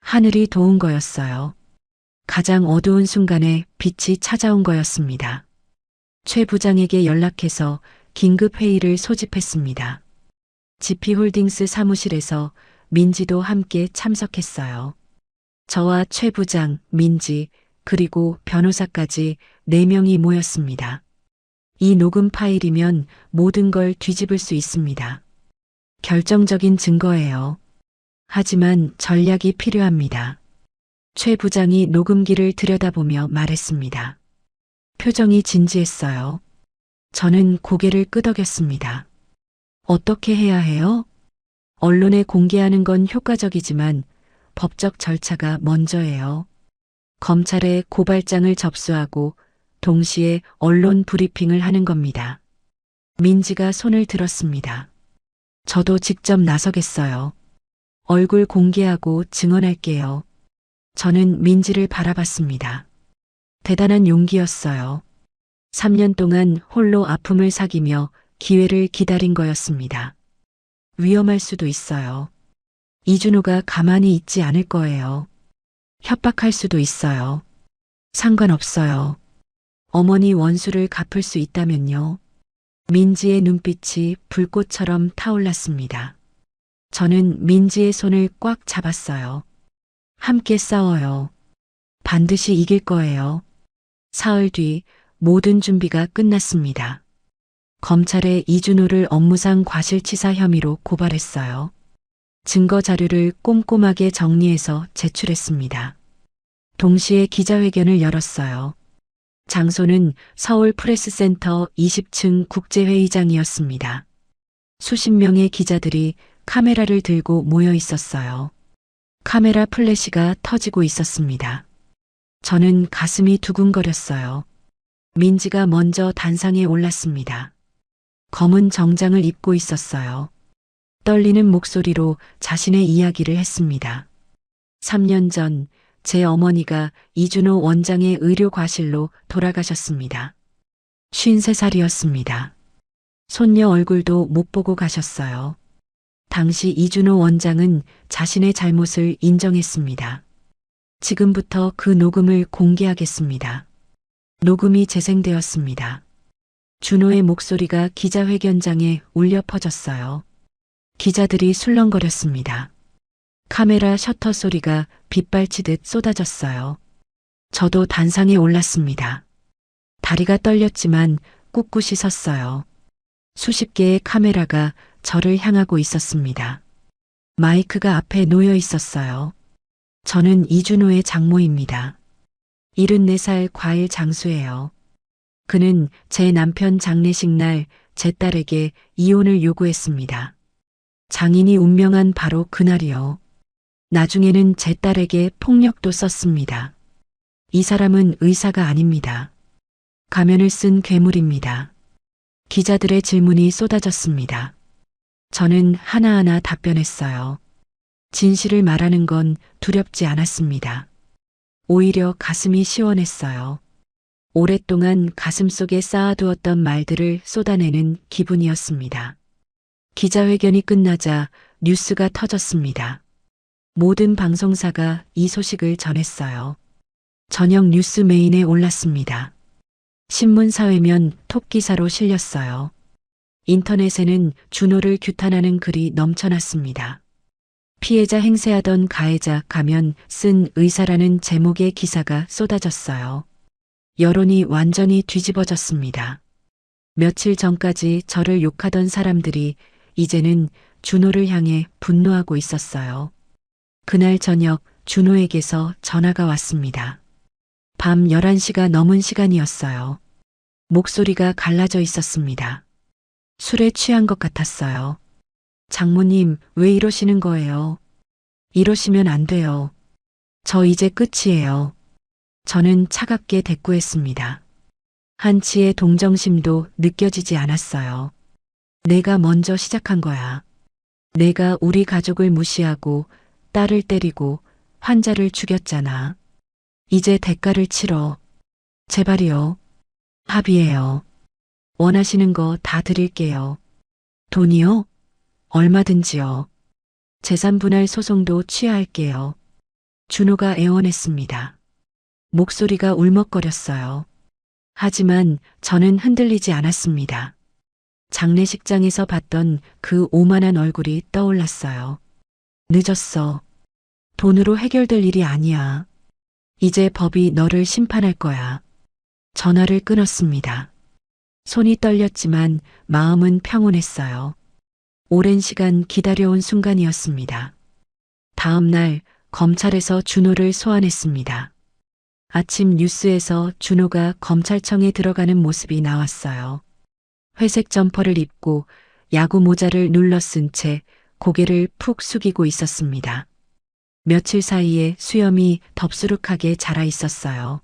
하늘이 도운 거였어요. 가장 어두운 순간에 빛이 찾아온 거였습니다. 최 부장에게 연락해서 긴급 회의를 소집했습니다. GP홀딩스 사무실에서 민지도 함께 참석했어요. 저와 최 부장, 민지, 그리고 변호사까지 4명이 모였습니다. 이 녹음 파일이면 모든 걸 뒤집을 수 있습니다. 결정적인 증거예요. 하지만 전략이 필요합니다. 최 부장이 녹음기를 들여다보며 말했습니다. 표정이 진지했어요. 저는 고개를 끄덕였습니다. 어떻게 해야 해요? 언론에 공개하는 건 효과적이지만 법적 절차가 먼저예요. 검찰에 고발장을 접수하고 동시에 언론 브리핑을 하는 겁니다. 민지가 손을 들었습니다. 저도 직접 나서겠어요. 얼굴 공개하고 증언할게요. 저는 민지를 바라봤습니다. 대단한 용기였어요. 3년 동안 홀로 아픔을 사귀며 기회를 기다린 거였습니다. 위험할 수도 있어요. 이준호가 가만히 있지 않을 거예요. 협박할 수도 있어요. 상관없어요. 어머니 원수를 갚을 수 있다면요. 민지의 눈빛이 불꽃처럼 타올랐습니다. 저는 민지의 손을 꽉 잡았어요. 함께 싸워요. 반드시 이길 거예요. 사흘 뒤 모든 준비가 끝났습니다. 검찰에 이준호를 업무상 과실치사 혐의로 고발했어요. 증거 자료를 꼼꼼하게 정리해서 제출했습니다. 동시에 기자회견을 열었어요. 장소는 서울 프레스센터 20층 국제회의장이었습니다. 수십 명의 기자들이 카메라를 들고 모여 있었어요. 카메라 플래시가 터지고 있었습니다. 저는 가슴이 두근거렸어요. 민지가 먼저 단상에 올랐습니다. 검은 정장을 입고 있었어요. 떨리는 목소리로 자신의 이야기를 했습니다. 3년 전 제 어머니가 이준호 원장의 의료 과실로 돌아가셨습니다. 53살이었습니다. 손녀 얼굴도 못 보고 가셨어요. 당시 이준호 원장은 자신의 잘못을 인정했습니다. 지금부터 그 녹음을 공개하겠습니다. 녹음이 재생되었습니다. 준호의 목소리가 기자회견장에 울려 퍼졌어요. 기자들이 술렁거렸습니다. 카메라 셔터 소리가 빗발치듯 쏟아졌어요. 저도 단상에 올랐습니다. 다리가 떨렸지만 꿋꿋이 섰어요. 수십 개의 카메라가 저를 향하고 있었습니다. 마이크가 앞에 놓여 있었어요. 저는 이준호의 장모입니다. 74살 과일 장수예요. 그는 제 남편 장례식 날 제 딸에게 이혼을 요구했습니다. 장인이 운명한 바로 그날이요. 나중에는 제 딸에게 폭력도 썼습니다. 이 사람은 의사가 아닙니다. 가면을 쓴 괴물입니다. 기자들의 질문이 쏟아졌습니다. 저는 하나하나 답변했어요. 진실을 말하는 건 두렵지 않았습니다. 오히려 가슴이 시원했어요. 오랫동안 가슴속에 쌓아두었던 말들을 쏟아내는 기분이었습니다. 기자회견이 끝나자 뉴스가 터졌습니다. 모든 방송사가 이 소식을 전했어요. 저녁 뉴스 메인에 올랐습니다. 신문 사회면 톱 기사로 실렸어요. 인터넷에는 준호를 규탄하는 글이 넘쳐났습니다. 피해자 행세하던 가해자 가면 쓴 의사라는 제목의 기사가 쏟아졌어요. 여론이 완전히 뒤집어졌습니다. 며칠 전까지 저를 욕하던 사람들이 이제는 준호를 향해 분노하고 있었어요. 그날 저녁 준호에게서 전화가 왔습니다. 밤 11시가 넘은 시간이었어요. 목소리가 갈라져 있었습니다. 술에 취한 것 같았어요. 장모님, 왜 이러시는 거예요? 이러시면 안 돼요. 저 이제 끝이에요. 저는 차갑게 대꾸했습니다. 한치의 동정심도 느껴지지 않았어요. 내가 먼저 시작한 거야. 내가 우리 가족을 무시하고 딸을 때리고 환자를 죽였잖아. 이제 대가를 치러. 제발이요. 합의해요. 원하시는 거 다 드릴게요. 돈이요? 얼마든지요. 재산 분할 소송도 취하할게요. 준호가 애원했습니다. 목소리가 울먹거렸어요. 하지만 저는 흔들리지 않았습니다. 장례식장에서 봤던 그 오만한 얼굴이 떠올랐어요. 늦었어. 돈으로 해결될 일이 아니야. 이제 법이 너를 심판할 거야. 전화를 끊었습니다. 손이 떨렸지만 마음은 평온했어요. 오랜 시간 기다려온 순간이었습니다. 다음 날 검찰에서 준호를 소환했습니다. 아침 뉴스에서 준호가 검찰청에 들어가는 모습이 나왔어요. 회색 점퍼를 입고 야구 모자를 눌러 쓴 채 고개를 푹 숙이고 있었습니다. 며칠 사이에 수염이 덥수룩하게 자라 있었어요.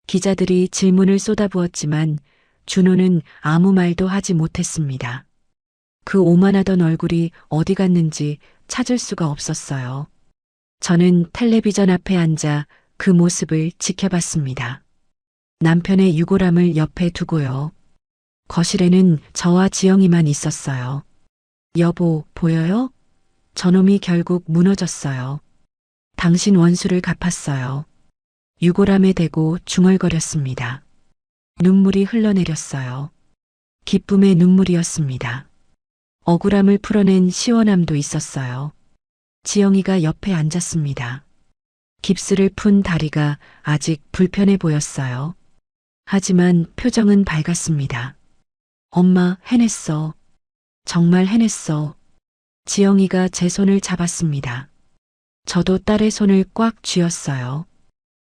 기자들이 질문을 쏟아부었지만 준호는 아무 말도 하지 못했습니다. 그 오만하던 얼굴이 어디 갔는지 찾을 수가 없었어요. 저는 텔레비전 앞에 앉아 그 모습을 지켜봤습니다. 남편의 유골함을 옆에 두고요. 거실에는 저와 지영이만 있었어요. 여보, 보여요? 저놈이 결국 무너졌어요. 당신 원수를 갚았어요. 유골함에 대고 중얼거렸습니다. 눈물이 흘러내렸어요. 기쁨의 눈물이었습니다. 억울함을 풀어낸 시원함도 있었어요. 지영이가 옆에 앉았습니다. 깁스를 푼 다리가 아직 불편해 보였어요. 하지만 표정은 밝았습니다. 엄마, 해냈어. 정말 해냈어. 지영이가 제 손을 잡았습니다. 저도 딸의 손을 꽉 쥐었어요.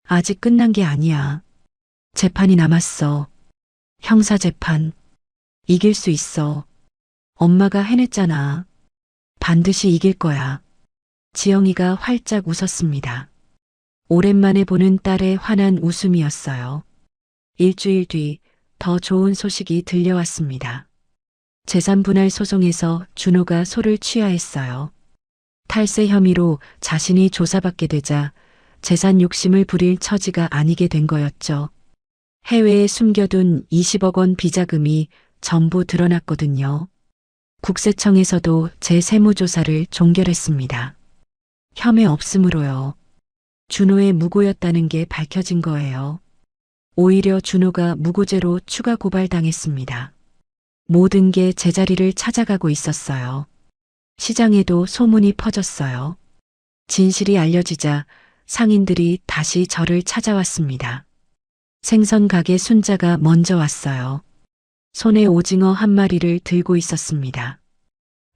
아직 끝난 게 아니야. 재판이 남았어. 형사재판. 이길 수 있어. 엄마가 해냈잖아. 반드시 이길 거야. 지영이가 활짝 웃었습니다. 오랜만에 보는 딸의 환한 웃음이었어요. 일주일 뒤 더 좋은 소식이 들려왔습니다. 재산 분할 소송에서 준호가 소를 취하했어요. 탈세 혐의로 자신이 조사받게 되자 재산 욕심을 부릴 처지가 아니게 된 거였죠. 해외에 숨겨둔 20억 원 비자금이 전부 드러났거든요. 국세청에서도 제 세무조사를 종결했습니다. 혐의 없음으로요. 준호의 무고였다는 게 밝혀진 거예요. 오히려 준호가 무고죄로 추가 고발당했습니다. 모든 게 제자리를 찾아가고 있었어요. 시장에도 소문이 퍼졌어요. 진실이 알려지자 상인들이 다시 저를 찾아왔습니다. 생선 가게 순자가 먼저 왔어요. 손에 오징어 한 마리를 들고 있었습니다.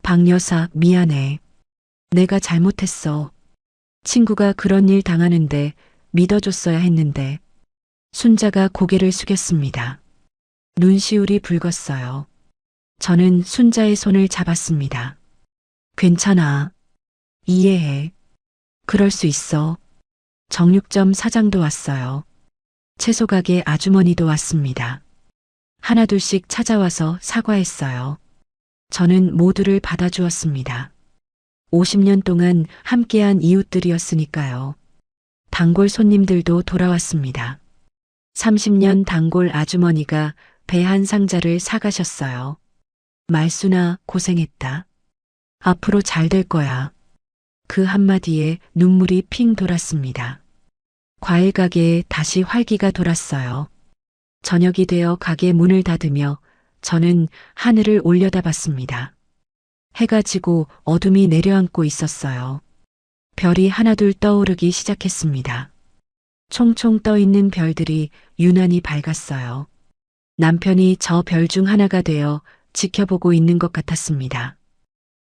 박 여사, 미안해. 내가 잘못했어. 친구가 그런 일 당하는데 믿어줬어야 했는데. 순자가 고개를 숙였습니다. 눈시울이 붉었어요. 저는 순자의 손을 잡았습니다. 괜찮아. 이해해. 그럴 수 있어. 정육점 사장도 왔어요. 채소가게 아주머니도 왔습니다. 하나둘씩 찾아와서 사과했어요. 저는 모두를 받아주었습니다. 50년 동안 함께한 이웃들이었으니까요. 단골 손님들도 돌아왔습니다. 30년 단골 아주머니가 배 한 상자를 사가셨어요. 말순아, 고생했다. 앞으로 잘 될 거야. 그 한마디에 눈물이 핑 돌았습니다. 과일 가게에 다시 활기가 돌았어요. 저녁이 되어 가게 문을 닫으며 저는 하늘을 올려다봤습니다. 해가 지고 어둠이 내려앉고 있었어요. 별이 하나둘 떠오르기 시작했습니다. 총총 떠 있는 별들이 유난히 밝았어요. 남편이 저 별 중 하나가 되어 지켜보고 있는 것 같았습니다.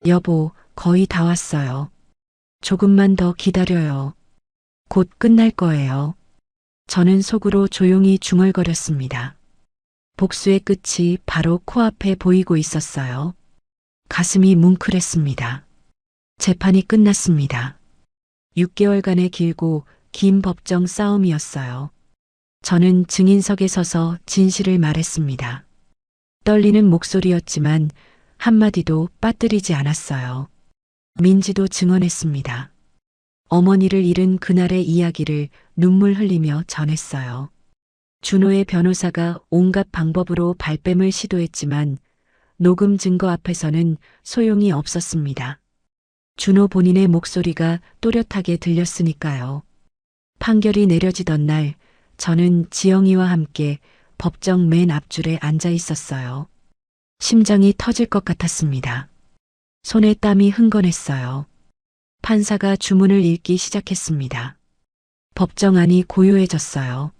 여보, 거의 다 왔어요. 조금만 더 기다려요. 곧 끝날 거예요. 저는 속으로 조용히 중얼거렸습니다. 복수의 끝이 바로 코앞에 보이고 있었어요. 가슴이 뭉클했습니다. 재판이 끝났습니다. 6개월간의 길고 긴 법정 싸움이었어요. 저는 증인석에 서서 진실을 말했습니다. 떨리는 목소리였지만 한마디도 빠뜨리지 않았어요. 민지도 증언했습니다. 어머니를 잃은 그날의 이야기를 눈물 흘리며 전했어요. 준호의 변호사가 온갖 방법으로 발뺌을 시도했지만 녹음 증거 앞에서는 소용이 없었습니다. 준호 본인의 목소리가 또렷하게 들렸으니까요. 판결이 내려지던 날 저는 지영이와 함께 법정 맨 앞줄에 앉아 있었어요. 심장이 터질 것 같았습니다. 손에 땀이 흥건했어요. 판사가 주문을 읽기 시작했습니다. 법정 안이 고요해졌어요.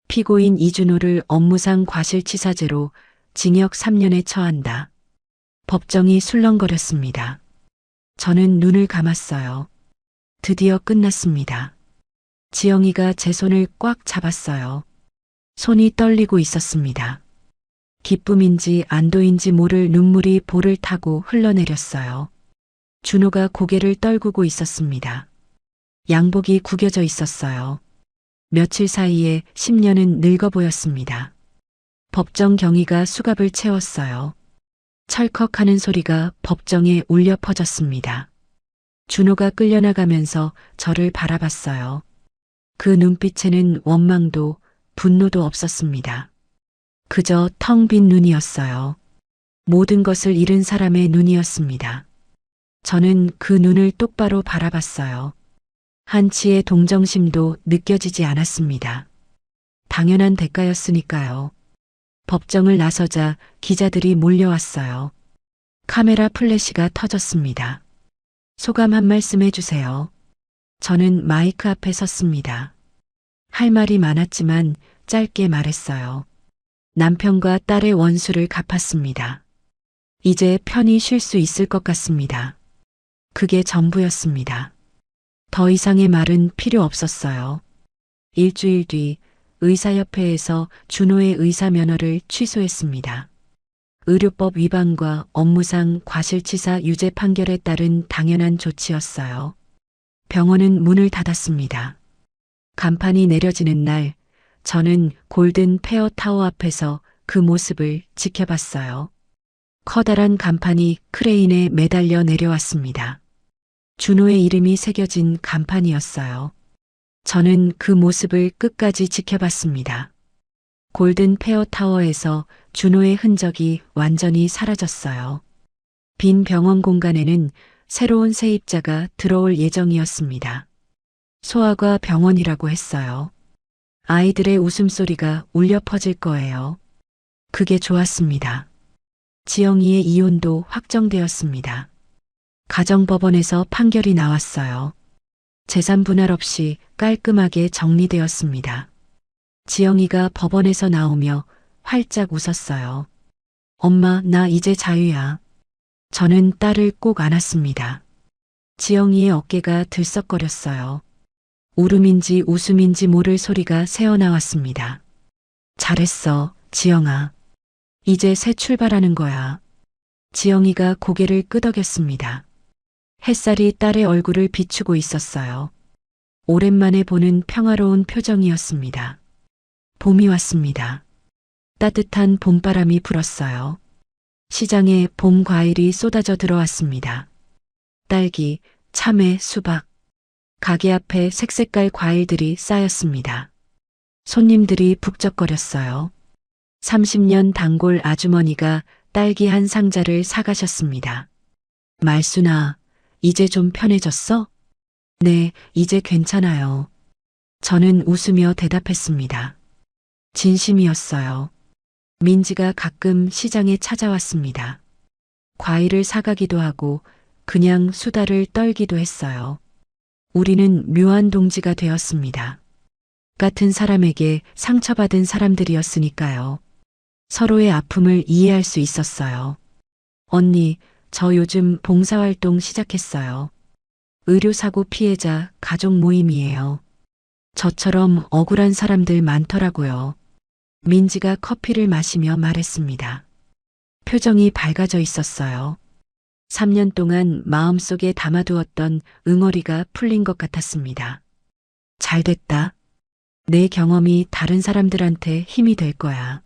피고인 이준호를 업무상 과실치사죄로 징역 3년에 처한다. 법정이 술렁거렸습니다. 저는 눈을 감았어요. 드디어 끝났습니다. 지영이가 제 손을 꽉 잡았어요. 손이 떨리고 있었습니다. 기쁨인지 안도인지 모를 눈물이 볼을 타고 흘러내렸어요. 준호가 고개를 떨구고 있었습니다. 양복이 구겨져 있었어요. 며칠 사이에 10년은 늙어 보였습니다. 법정 경위가 수갑을 채웠어요. 찰컥하는 소리가 법정에 울려 퍼졌습니다. 준호가 끌려나가면서 저를 바라봤어요. 그 눈빛에는 원망도 분노도 없었습니다. 그저 텅 빈 눈이었어요. 모든 것을 잃은 사람의 눈이었습니다. 저는 그 눈을 똑바로 바라봤어요. 한치의 동정심도 느껴지지 않았습니다. 당연한 대가였으니까요. 법정을 나서자 기자들이 몰려왔어요. 카메라 플래시가 터졌습니다. 소감 한 말씀 해주세요. 저는 마이크 앞에 섰습니다. 할 말이 많았지만 짧게 말했어요. 남편과 딸의 원수를 갚았습니다. 이제 편히 쉴 수 있을 것 같습니다. 그게 전부였습니다. 더 이상의 말은 필요 없었어요. 일주일 뒤 의사협회에서 준호의 의사 면허를 취소했습니다. 의료법 위반과 업무상 과실치사 유죄 판결에 따른 당연한 조치였어요. 병원은 문을 닫았습니다. 간판이 내려지는 날, 저는 골든 페어 타워 앞에서 그 모습을 지켜봤어요. 커다란 간판이 크레인에 매달려 내려왔습니다. 준호의 이름이 새겨진 간판이었어요. 저는 그 모습을 끝까지 지켜봤습니다. 골든 페어 타워에서 준호의 흔적이 완전히 사라졌어요. 빈 병원 공간에는 새로운 세입자가 들어올 예정이었습니다. 소아과 병원이라고 했어요. 아이들의 웃음소리가 울려 퍼질 거예요. 그게 좋았습니다. 지영이의 이혼도 확정되었습니다. 가정법원에서 판결이 나왔어요. 재산 분할 없이 깔끔하게 정리되었습니다. 지영이가 법원에서 나오며 활짝 웃었어요. 엄마, 나 이제 자유야. 저는 딸을 꼭 안았습니다. 지영이의 어깨가 들썩거렸어요. 울음인지 웃음인지 모를 소리가 새어나왔습니다. 잘했어, 지영아. 이제 새 출발하는 거야. 지영이가 고개를 끄덕였습니다. 햇살이 딸의 얼굴을 비추고 있었어요. 오랜만에 보는 평화로운 표정이었습니다. 봄이 왔습니다. 따뜻한 봄바람이 불었어요. 시장에 봄 과일이 쏟아져 들어왔습니다. 딸기, 참외, 수박. 가게 앞에 색색깔 과일들이 쌓였습니다. 손님들이 북적거렸어요. 30년 단골 아주머니가 딸기 한 상자를 사가셨습니다. 말순아, 이제 좀 편해졌어? 네, 이제 괜찮아요. 저는 웃으며 대답했습니다. 진심이었어요. 민지가 가끔 시장에 찾아왔습니다. 과일을 사가기도 하고 그냥 수다를 떨기도 했어요. 우리는 묘한 동지가 되었습니다. 같은 사람에게 상처받은 사람들이었으니까요. 서로의 아픔을 이해할 수 있었어요. 언니, 저 요즘 봉사활동 시작했어요. 의료사고 피해자 가족 모임이에요. 저처럼 억울한 사람들 많더라고요. 민지가 커피를 마시며 말했습니다. 표정이 밝아져 있었어요. 3년 동안 마음속에 담아두었던 응어리가 풀린 것 같았습니다. 잘 됐다. 내 경험이 다른 사람들한테 힘이 될 거야.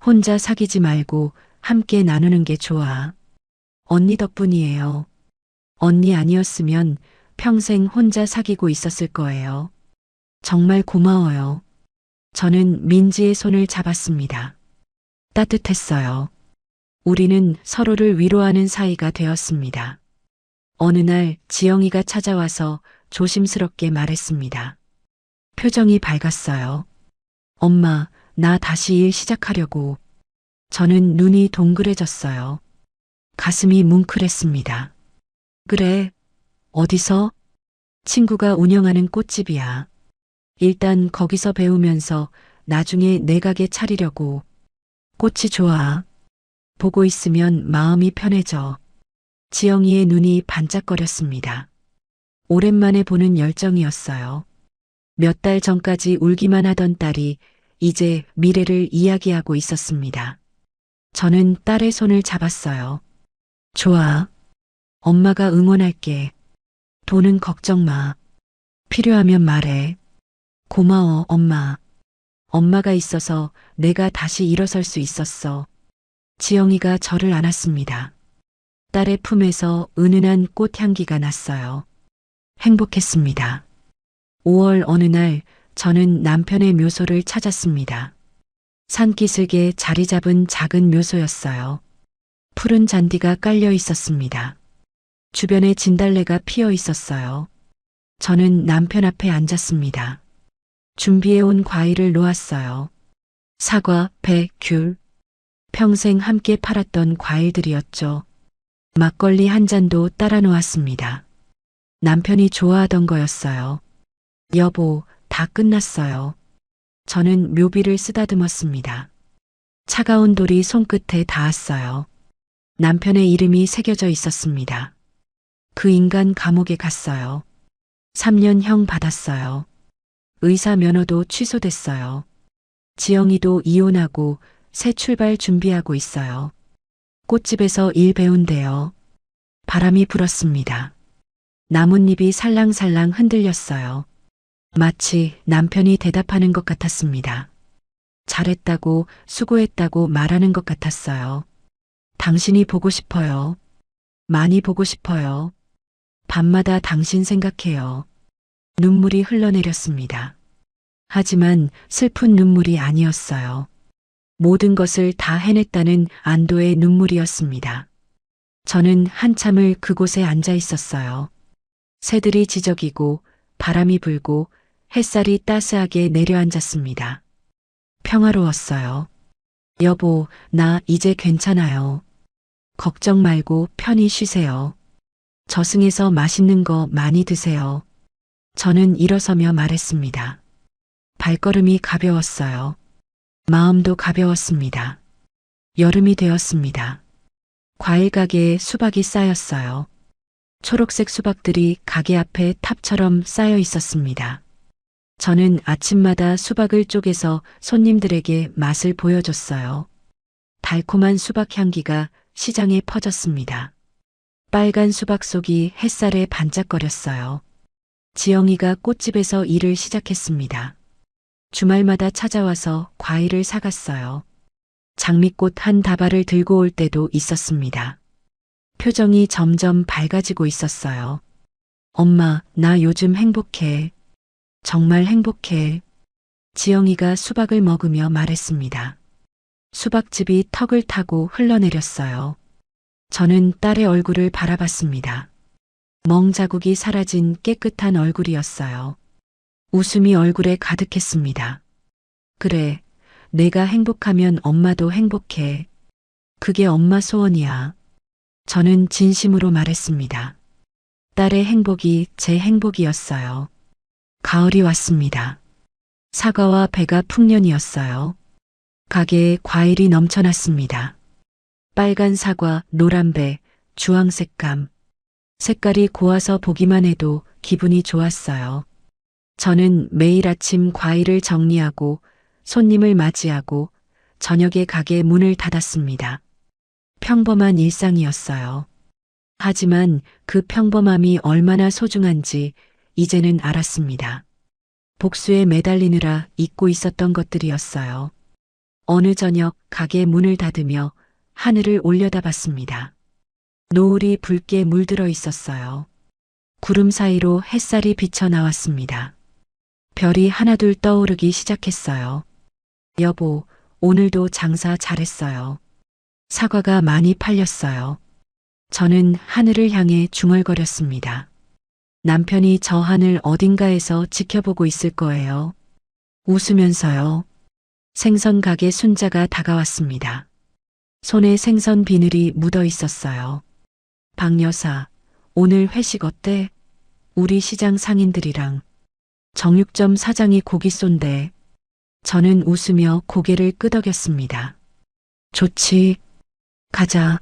혼자 사귀지 말고 함께 나누는 게 좋아. 언니 덕분이에요. 언니 아니었으면 평생 혼자 사귀고 있었을 거예요. 정말 고마워요. 저는 민지의 손을 잡았습니다. 따뜻했어요. 우리는 서로를 위로하는 사이가 되었습니다. 어느 날 지영이가 찾아와서 조심스럽게 말했습니다. 표정이 밝았어요. 엄마, 나 다시 일 시작하려고. 저는 눈이 동그래졌어요. 가슴이 뭉클했습니다. 그래, 어디서? 친구가 운영하는 꽃집이야. 일단 거기서 배우면서 나중에 내 가게 차리려고. 꽃이 좋아. 보고 있으면 마음이 편해져. 지영이의 눈이 반짝거렸습니다. 오랜만에 보는 열정이었어요. 몇 달 전까지 울기만 하던 딸이 이제 미래를 이야기하고 있었습니다. 저는 딸의 손을 잡았어요. 좋아. 엄마가 응원할게. 돈은 걱정 마. 필요하면 말해. 고마워, 엄마. 엄마가 있어서 내가 다시 일어설 수 있었어. 지영이가 저를 안았습니다. 딸의 품에서 은은한 꽃향기가 났어요. 행복했습니다. 5월 어느 날 저는 남편의 묘소를 찾았습니다. 산기슭에 자리 잡은 작은 묘소였어요. 푸른 잔디가 깔려 있었습니다. 주변에 진달래가 피어 있었어요. 저는 남편 앞에 앉았습니다. 준비해온 과일을 놓았어요. 사과, 배, 귤. 평생 함께 팔았던 과일들이었죠. 막걸리 한 잔도 따라 놓았습니다. 남편이 좋아하던 거였어요. 여보, 다 끝났어요. 저는 묘비를 쓰다듬었습니다. 차가운 돌이 손끝에 닿았어요. 남편의 이름이 새겨져 있었습니다. 그 인간 감옥에 갔어요. 3년형 받았어요. 의사 면허도 취소됐어요. 지영이도 이혼하고 새 출발 준비하고 있어요. 꽃집에서 일 배운대요. 바람이 불었습니다. 나뭇잎이 살랑살랑 흔들렸어요. 마치 남편이 대답하는 것 같았습니다. 잘했다고, 수고했다고 말하는 것 같았어요. 당신이 보고 싶어요. 많이 보고 싶어요. 밤마다 당신 생각해요. 눈물이 흘러내렸습니다. 하지만 슬픈 눈물이 아니었어요. 모든 것을 다 해냈다는 안도의 눈물이었습니다. 저는 한참을 그곳에 앉아 있었어요. 새들이 지저귀고 바람이 불고 햇살이 따스하게 내려앉았습니다. 평화로웠어요. 여보, 나 이제 괜찮아요. 걱정 말고 편히 쉬세요. 저승에서 맛있는 거 많이 드세요. 저는 일어서며 말했습니다. 발걸음이 가벼웠어요. 마음도 가벼웠습니다. 여름이 되었습니다. 과일 가게에 수박이 쌓였어요. 초록색 수박들이 가게 앞에 탑처럼 쌓여 있었습니다. 저는 아침마다 수박을 쪼개서 손님들에게 맛을 보여줬어요. 달콤한 수박 향기가 시장에 퍼졌습니다. 빨간 수박 속이 햇살에 반짝거렸어요. 지영이가 꽃집에서 일을 시작했습니다. 주말마다 찾아와서 과일을 사갔어요. 장미꽃 한 다발을 들고 올 때도 있었습니다. 표정이 점점 밝아지고 있었어요. 엄마, 나 요즘 행복해. 정말 행복해. 지영이가 수박을 먹으며 말했습니다. 수박즙이 턱을 타고 흘러내렸어요. 저는 딸의 얼굴을 바라봤습니다. 멍자국이 사라진 깨끗한 얼굴이었어요. 웃음이 얼굴에 가득했습니다. 그래, 내가 행복하면 엄마도 행복해. 그게 엄마 소원이야. 저는 진심으로 말했습니다. 딸의 행복이 제 행복이었어요. 가을이 왔습니다. 사과와 배가 풍년이었어요. 가게에 과일이 넘쳐났습니다. 빨간 사과, 노란 배, 주황색 감. 색깔이 고와서 보기만 해도 기분이 좋았어요. 저는 매일 아침 과일을 정리하고 손님을 맞이하고 저녁에 가게 문을 닫았습니다. 평범한 일상이었어요. 하지만 그 평범함이 얼마나 소중한지 이제는 알았습니다. 복수에 매달리느라 잊고 있었던 것들이었어요. 어느 저녁 가게 문을 닫으며 하늘을 올려다봤습니다. 노을이 붉게 물들어 있었어요. 구름 사이로 햇살이 비쳐 나왔습니다. 별이 하나둘 떠오르기 시작했어요. 여보, 오늘도 장사 잘했어요. 사과가 많이 팔렸어요. 저는 하늘을 향해 중얼거렸습니다. 남편이 저 하늘 어딘가에서 지켜보고 있을 거예요. 웃으면서요. 생선 가게 순자가 다가왔습니다. 손에 생선 비늘이 묻어 있었어요. 박 여사, 오늘 회식 어때? 우리 시장 상인들이랑. 정육점 사장이 고기 쏜대. 저는 웃으며 고개를 끄덕였습니다. 좋지. 가자.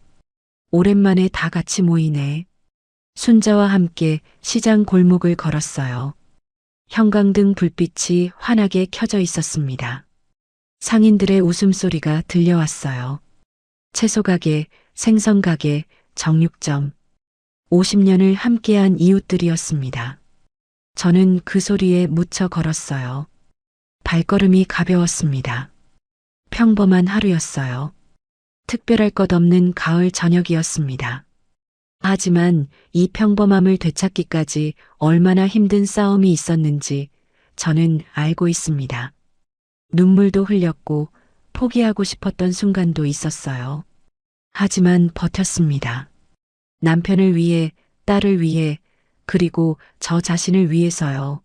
오랜만에 다 같이 모이네. 순자와 함께 시장 골목을 걸었어요. 형광등 불빛이 환하게 켜져 있었습니다. 상인들의 웃음소리가 들려왔어요. 채소가게, 생선가게, 정육점. 50년을 함께한 이웃들이었습니다. 저는 그 소리에 묻혀 걸었어요. 발걸음이 가벼웠습니다. 평범한 하루였어요. 특별할 것 없는 가을 저녁이었습니다. 하지만 이 평범함을 되찾기까지 얼마나 힘든 싸움이 있었는지 저는 알고 있습니다. 눈물도 흘렸고 포기하고 싶었던 순간도 있었어요. 하지만 버텼습니다. 남편을 위해, 딸을 위해, 그리고 저 자신을 위해서요.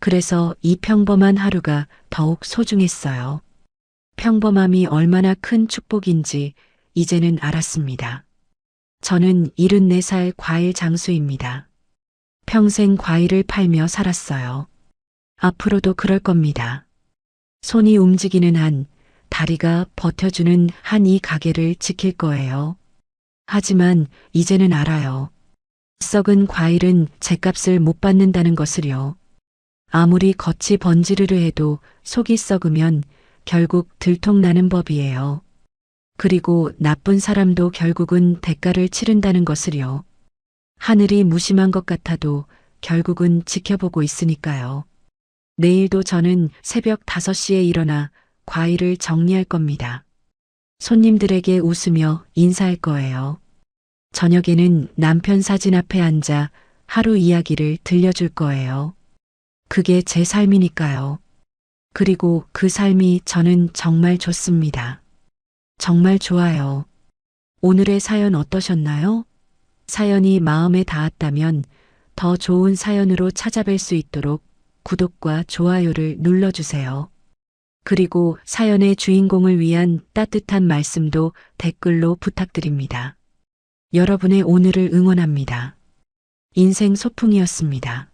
그래서 이 평범한 하루가 더욱 소중했어요. 평범함이 얼마나 큰 축복인지 이제는 알았습니다. 저는 74살 과일 장수입니다. 평생 과일을 팔며 살았어요. 앞으로도 그럴 겁니다. 손이 움직이는 한, 다리가 버텨주는 한 이 가게를 지킬 거예요. 하지만 이제는 알아요. 썩은 과일은 죗값을 못 받는다는 것을요. 아무리 겉이 번지르르 해도 속이 썩으면 결국 들통나는 법이에요. 그리고 나쁜 사람도 결국은 대가를 치른다는 것을요. 하늘이 무심한 것 같아도 결국은 지켜보고 있으니까요. 내일도 저는 새벽 5시에 일어나 과일을 정리할 겁니다. 손님들에게 웃으며 인사할 거예요. 저녁에는 남편 사진 앞에 앉아 하루 이야기를 들려줄 거예요. 그게 제 삶이니까요. 그리고 그 삶이 저는 정말 좋습니다. 정말 좋아요. 오늘의 사연 어떠셨나요? 사연이 마음에 닿았다면 더 좋은 사연으로 찾아뵐 수 있도록 구독과 좋아요를 눌러주세요. 그리고 사연의 주인공을 위한 따뜻한 말씀도 댓글로 부탁드립니다. 여러분의 오늘을 응원합니다. 인생 소풍이었습니다.